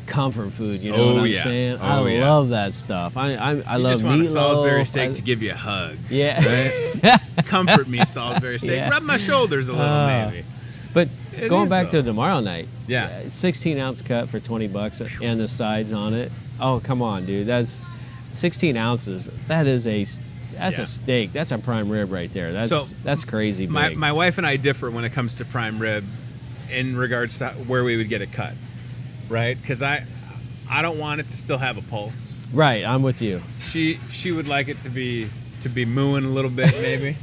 comfort food. You know what I'm saying? I love that stuff. I love just want meatloaf. a Salisbury steak to give you a hug. Yeah. Right? Comfort me, Salisbury steak. Yeah. Rub my shoulders a little, maybe. But It going is, back though. to tomorrow night, 16-ounce cut for $20 and the sides on it. Oh, come on, dude. That's 16 ounces. That's a steak. That's a prime rib right there. That's crazy big. My wife and I differ when it comes to prime rib in regards to where we would get it cut, right? Because I don't want it to still have a pulse. Right, I'm with you. She would like it to be mooing a little bit, maybe.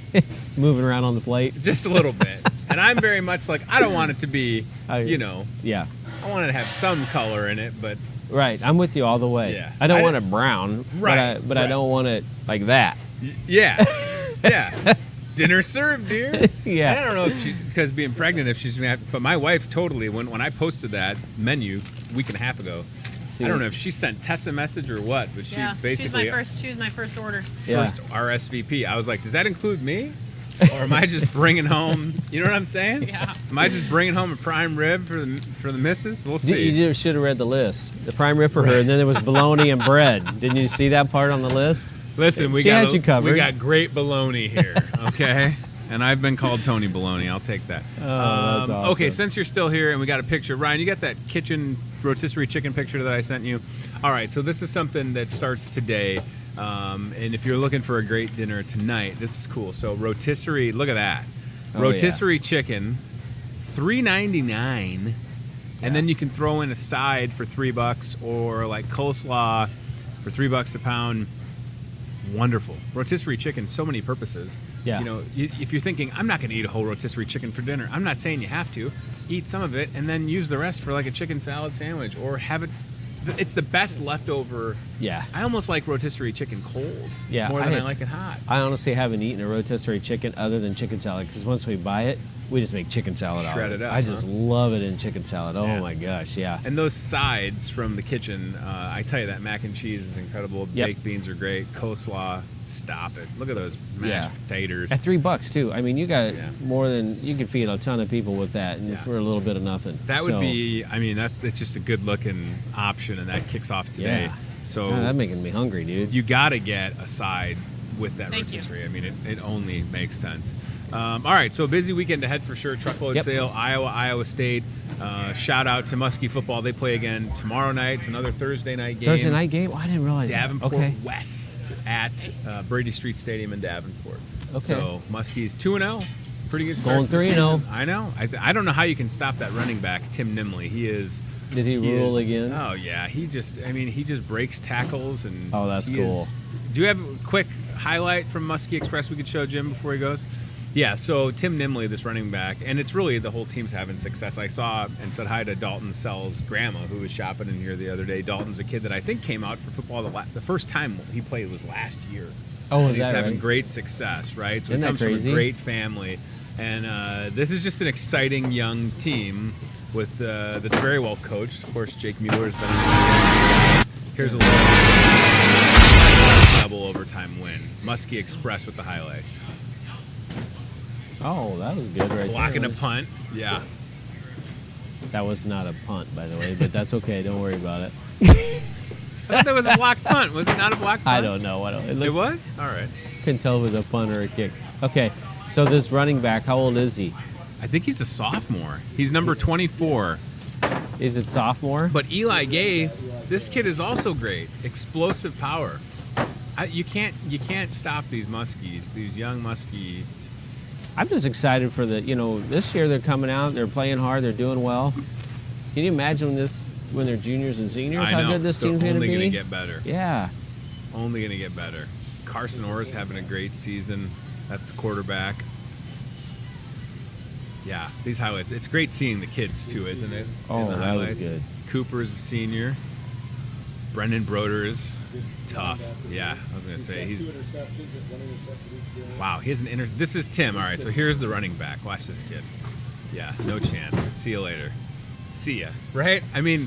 Moving around on the plate. Just a little bit. And I'm very much like, I don't want it to be, Yeah. I want it to have some color in it, but... Right, I'm with you all the way. Yeah. I don't want it brown, Right, but I don't want it like that. Yeah. Yeah. Dinner served, dear. Yeah. I don't know if because being pregnant, if she's going to have... But my wife totally, when I posted that menu a week and a half ago, I don't know if she sent Tess a message or what, but she basically... She was my first order. First RSVP. I was like, does that include me? Or am I just bringing home, you know what I'm saying? Yeah. Am I just bringing home a prime rib for the missus? We'll see. You should have read the list. The prime rib for her, and then there was bologna and bread. Didn't you see that part on the list? Listen, we had you covered. We got great bologna here, okay? And I've been called Tony Bologna. I'll take that. Oh, that's awesome. Okay, since you're still here and we got a picture, Ryan, you got that kitchen rotisserie chicken picture that I sent you? All right, so this is something that starts today. And if you're looking for a great dinner tonight, this is cool. So rotisserie, look at that. Rotisserie chicken, $3.99. And then you can throw in a side for $3 or like coleslaw for $3 a pound. Wonderful. Rotisserie chicken, so many purposes. Yeah. You know, if you're thinking, I'm not going to eat a whole rotisserie chicken for dinner, I'm not saying you have to. Eat some of it and then use the rest for like a chicken salad sandwich or have it. It's the best leftover. Yeah. I almost like rotisserie chicken cold Yeah, more than I like it hot. I honestly haven't eaten a rotisserie chicken other than chicken salad because once we buy it, we just make chicken salad out Shred of it. it up, I just love it in chicken salad. Oh Yeah. my gosh, yeah. And those sides from the kitchen, I tell you, that mac and cheese is incredible. Yep. Baked beans are great. Coleslaw, stop it. Look at those mashed potatoes. At $3 too. I mean, you got more than you could feed a ton of people with that, and for a little bit of nothing. That would be. I mean, it's just a good looking option, and that kicks off today. Yeah. So that's making me hungry, dude. You got to get a side with that Thank you. rotisserie. I mean, it only makes sense. All right, so busy weekend ahead for sure. Truckload Sale, Iowa State. Shout out to Muskie football. They play again tomorrow night. It's another Thursday night game. Thursday night game? Oh, I didn't realize Davenport that. Okay. West at Brady Street Stadium in Davenport. Okay. So Muskie's 2-0. Pretty good start. Going 3-0. I know. I don't know how you can stop that running back, Tim Nimley. He is. Did he rule again? Oh yeah. He just breaks tackles and. Oh, that's cool. Do you have a quick highlight from Muskie Express we could show Jim before he goes? Yeah, so Tim Nimley, this running back, and it's really the whole team's having success. I saw and said hi to Dalton Sell's grandma, who was shopping in here the other day. Dalton's a kid that I think came out for football the first time he played was last year. Oh, is he's that having right? great success, right? So Isn't he that comes from crazy? a great family, and this is just an exciting young team with that's very well coached. Of course, Jake Mueller's been. Here's a little double overtime win. Muskie Express with the highlights. Oh, that was good right Blocking there. a punt. Yeah. That was not a punt, by the way, but that's okay. Don't worry about it. I thought that was a blocked punt. Was it not a blocked punt? I don't know. It was? All right. Couldn't tell if it was a punt or a kick. Okay, so this running back, how old is he? I think he's a sophomore. He's number 24. Is it sophomore? But Eli Gay, this kid is also great. Explosive power. You can't stop these Muskies, these young Muskie. I'm just excited for this year they're coming out, they're playing hard, they're doing well. Can you imagine when they're juniors and seniors? How good this team's going to be? Only going to get better. Yeah. Only going to get better. Carson Orr's having a great season. That's the quarterback. Yeah, these highlights. It's great seeing the kids, too, isn't it? Oh, that was good. Cooper's a senior. Brendan Broder is tough. Yeah, I was going to say. Wow, he has an This is Tim. All right, so here's the running back. Watch this kid. Yeah, no chance. See you later. See ya. Right? I mean,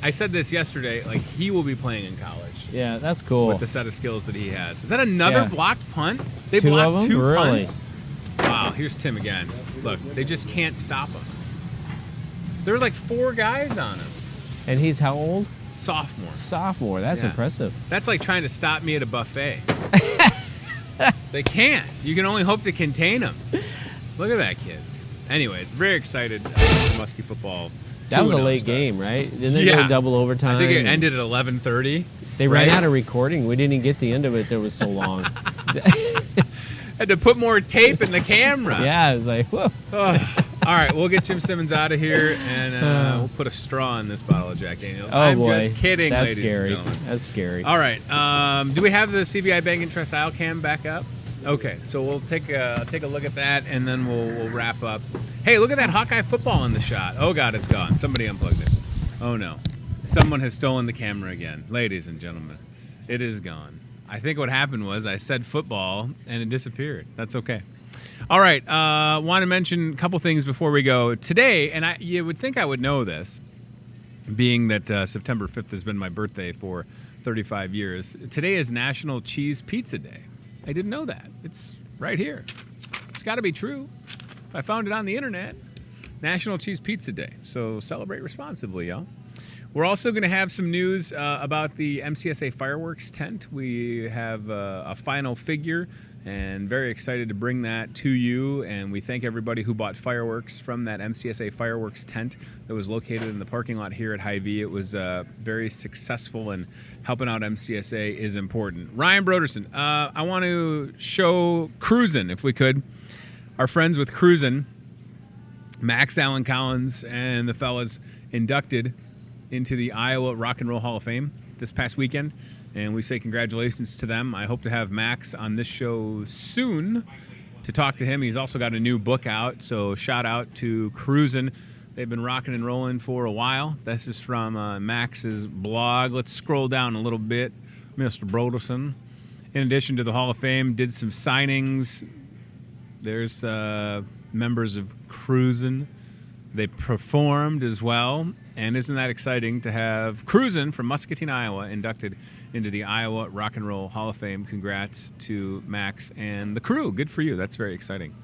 I said this yesterday. Like, he will be playing in college. Yeah, that's cool. With the set of skills that he has. Is that another blocked punt? They two blocked of them? two Really? punts. Wow, here's Tim again. Look, they just can't stop him. There are like 4 guys on him. And he's how old? Sophomore. Sophomore. That's impressive. That's like trying to stop me at a buffet. They can't. You can only hope to contain him. Look at that kid. Anyways, very excited for Muskie football. That was a late game, right? Didn't they go double overtime? I think it ended at 11:30. They ran out of recording. We didn't even get the end of it. There was so long. Had to put more tape in the camera. Yeah, it was like, whoa. All right, we'll get Jim Simmons out of here, and we'll put a straw in this bottle of Jack Daniels. Oh, I'm boy. just kidding, That's ladies scary. and gentlemen. That's scary. All right. Do we have the CBI Bank Trust aisle cam back up? Okay, so we'll take a look at that, and then we'll wrap up. Hey, look at that Hawkeye football in the shot. Oh, God, it's gone. Somebody unplugged it. Oh, no. Someone has stolen the camera again. Ladies and gentlemen, it is gone. I think what happened was I said football, and it disappeared. That's okay. All right. Want to mention a couple things before we go. Today, and you would think I would know this, being that September 5th has been my birthday for 35 years. Today is National Cheese Pizza Day. I didn't know that. It's right here. It's got to be true. If I found it on the internet. National Cheese Pizza Day. So celebrate responsibly, y'all. We're also going to have some news about the MCSA fireworks tent. We have a final figure, and very excited to bring that to you. And we thank everybody who bought fireworks from that MCSA fireworks tent that was located in the parking lot here at Hy-Vee. It was very successful, and helping out MCSA is important. Ryan Broderson, I want to show Cruisin, if we could. Our friends with Cruisin, Max Allen Collins and the fellas inducted into the Iowa Rock and Roll Hall of Fame this past weekend, and we say congratulations to them. I hope to have Max on this show soon to talk to him. He's also got a new book out, so shout out to Cruisin. They've been rocking and rolling for a while. This is from Max's blog. Let's scroll down a little bit. Mr. Broderson, in addition to the Hall of Fame, did some signings. There's members of Cruisin. They performed as well. And isn't that exciting to have Cruisin from Muscatine, Iowa, inducted into the Iowa Rock and Roll Hall of Fame. Congrats to Max and the crew. Good for you. That's very exciting.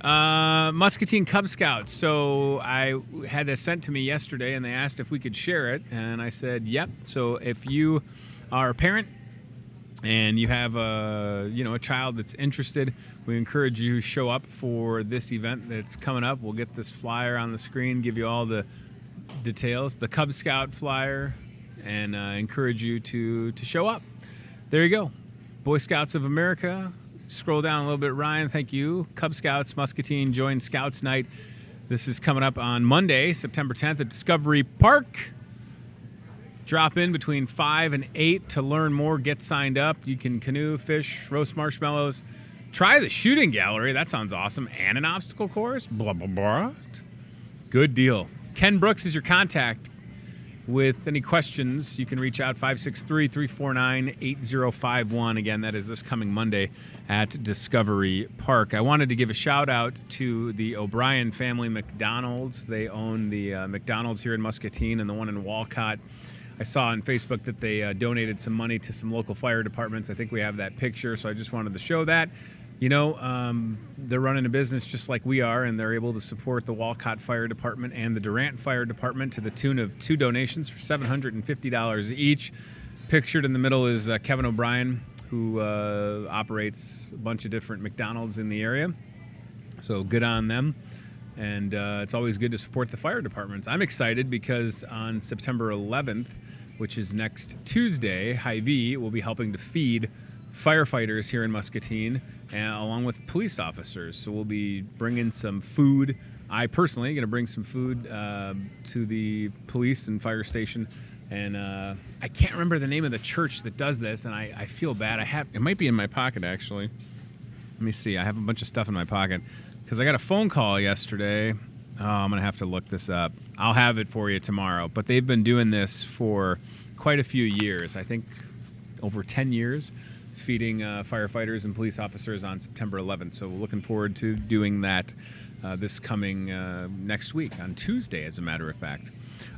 Muscatine Cub Scouts. So I had this sent to me yesterday, and they asked if we could share it. And I said, yep. So if you are a parent and you have a child that's interested, we encourage you to show up for this event that's coming up. We'll get this flyer on the screen, give you all the details, the Cub Scout flyer, and encourage you to show up. There you go. Boy Scouts of America. Scroll down a little bit, Ryan. Thank you. Cub Scouts Muscatine join Scouts Night. This is coming up on Monday, September 10th at Discovery Park. Drop in between 5 and 8 to learn more. Get signed up. You can canoe, fish, roast marshmallows. Try the shooting gallery. That sounds awesome. And an obstacle course. Blah, blah, blah. Good deal. Ken Brooks is your contact. With any questions, you can reach out 563-349-8051. Again, that is this coming Monday at Discovery Park. I wanted to give a shout out to the O'Brien family McDonald's. They own the McDonald's here in Muscatine and the one in Walcott. I saw on Facebook that they donated some money to some local fire departments. I think we have that picture, so I just wanted to show that. You know, they're running a business just like we are, and they're able to support the Walcott Fire Department and the Durant Fire Department to the tune of 2 donations for $750 each. Pictured in the middle is Kevin O'Brien, who operates a bunch of different McDonald's in the area. So good on them. And it's always good to support the fire departments. I'm excited because on September 11th, which is next Tuesday, Hy-Vee will be helping to feed firefighters here in Muscatine, along with police officers. So we'll be bringing some food I personally am going to bring some food to the police and fire station. And I can't remember the name of the church that does this, and I feel bad. It might be in my pocket, actually. Let me see. I have a bunch of stuff in my pocket because I got a phone call yesterday. Oh, I'm going to have to look this up. I'll have it for you tomorrow. But they've been doing this for quite a few years. I think over 10 years, feeding firefighters and police officers on September 11th. So we're looking forward to doing that this coming next week, on Tuesday, as a matter of fact.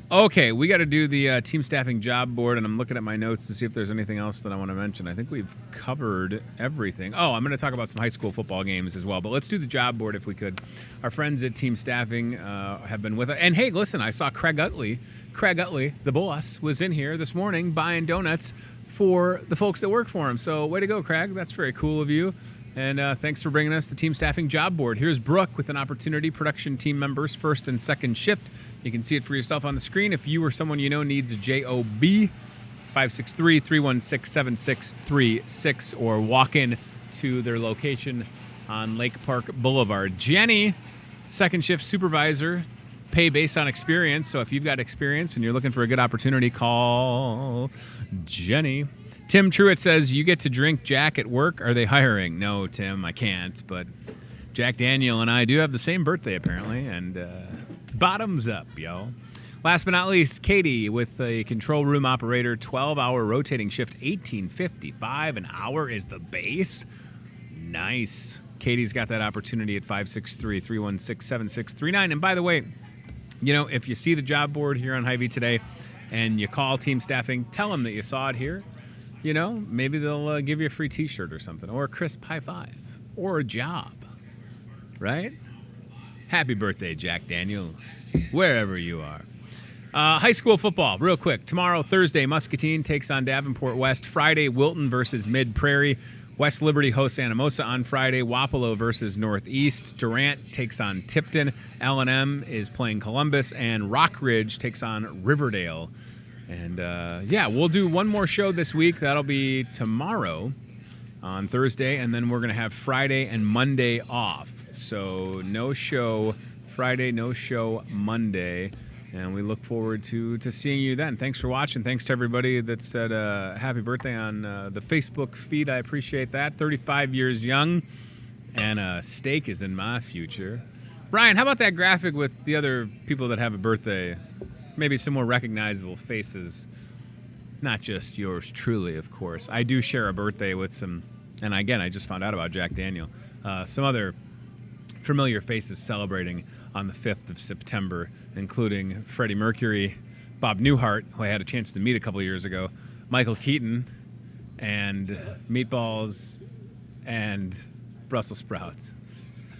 Okay, we got to do the team staffing job board, and I'm looking at my notes to see if there's anything else that I want to mention. I think we've covered everything. Oh, I'm going to talk about some high school football games as well, but let's do the job board if we could. Our friends at Team Staffing have been with us. And hey, listen, I saw Craig Utley, the boss, was in here this morning buying donuts for the folks that work for him. So way to go, Craig. That's very cool of you. And thanks for bringing us the team staffing job board. Here's Brooke with an opportunity. Production team members, first and second shift. You can see it for yourself on the screen. If you or someone you know needs a job, 563-316-7636, or walk in to their location on Lake Park Boulevard. Jenny, second shift supervisor, pay based on experience. So if you've got experience and you're looking for a good opportunity, call Jenny. Tim Truitt says, you get to drink Jack at work. Are they hiring? No, Tim, I can't. But Jack Daniel and I do have the same birthday, apparently. And bottoms up, yo. Last but not least, Katie with a control room operator, 12-hour rotating shift, $18.55 an hour is the base. Nice. Katie's got that opportunity at 563-316-7639. And by the way, you know, if you see the job board here on Hy-Vee Today and you call team staffing, tell them that you saw it here. You know, maybe they'll give you a free T-shirt or something, or a crisp high five, or a job, right? Happy birthday, Jack Daniel, wherever you are. High school football, real quick. Tomorrow, Thursday, Muscatine takes on Davenport West. Friday, Wilton versus Mid-Prairie. West Liberty hosts Anamosa on Friday. Wapello versus Northeast. Durant takes on Tipton. L&M is playing Columbus. And Rock Ridge takes on Riverdale. And, yeah, we'll do one more show this week. That'll be tomorrow on Thursday. And then we're going to have Friday and Monday off. So no show Friday, no show Monday. And we look forward to seeing you then. Thanks for watching. Thanks to everybody that said happy birthday on the Facebook feed. I appreciate that. 35 years young. And a steak is in my future. Brian, how about that graphic with the other people that have a birthday? Maybe some more recognizable faces. Not just yours truly, of course. I do share a birthday with some, and again, I just found out about Jack Daniel. Some other familiar faces celebrating on the 5th of September, including Freddie Mercury, Bob Newhart, who I had a chance to meet a couple years ago, Michael Keaton, and Meatballs, and Brussels sprouts.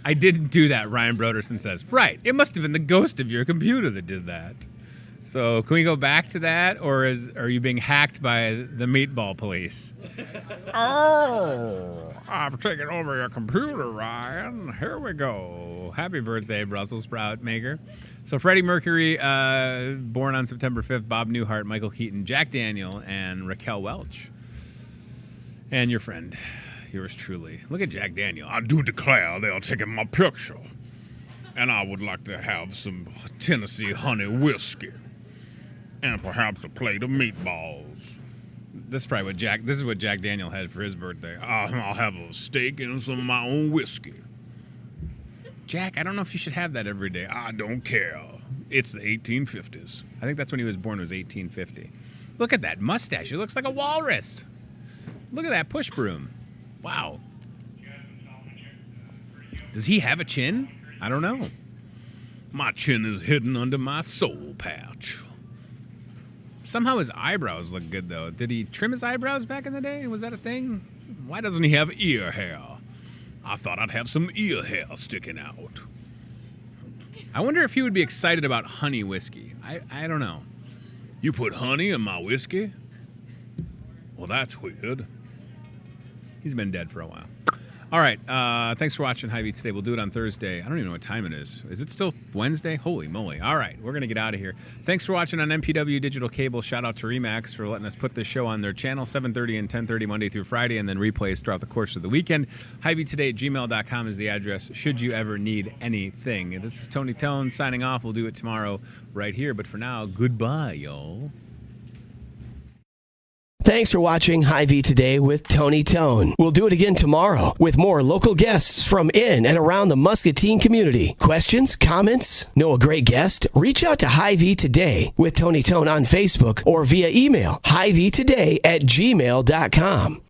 I didn't do that, Ryan Broderson says. Right, it must have been the ghost of your computer that did that. So can we go back to that, or are you being hacked by the meatball police? Oh, I've taken over your computer, Ryan. Here we go. Happy birthday, Brussels sprout maker. So Freddie Mercury, born on September 5th, Bob Newhart, Michael Keaton, Jack Daniel, and Raquel Welch. And your friend, yours truly. Look at Jack Daniel. I do declare they are taking my picture. And I would like to have some Tennessee honey whiskey. And perhaps a plate of meatballs. This is what Jack Daniel had for his birthday. I'll have a steak and some of my own whiskey. Jack, I don't know if you should have that every day. I don't care. It's the 1850s. I think that's when he was born, was 1850. Look at that mustache. He looks like a walrus. Look at that push broom. Wow. Does he have a chin? I don't know. My chin is hidden under my soul patch. Somehow his eyebrows look good, though. Did he trim his eyebrows back in the day? Was that a thing? Why doesn't he have ear hair? I thought I'd have some ear hair sticking out. I wonder if he would be excited about honey whiskey. I don't know. You put honey in my whiskey? Well, that's weird. He's been dead for a while. All right. Thanks for watching Hy-Vee Today. We'll do it on Thursday. I don't even know what time it is. Is it still Wednesday? Holy moly. All right. We're going to get out of here. Thanks for watching on MPW Digital Cable. Shout out to Remax for letting us put this show on their channel, 7:30 and 10:30 Monday through Friday, and then replays throughout the course of the weekend. HyVeeToday@gmail.com is the address should you ever need anything. This is Tony Tone signing off. We'll do it tomorrow right here. But for now, goodbye, y'all. Thanks for watching Hy-Vee Today with Tony Tone. We'll do it again tomorrow with more local guests from in and around the Muscatine community. Questions, comments, know a great guest? Reach out to Hy-Vee Today with Tony Tone on Facebook or via email, hyveetoday@gmail.com.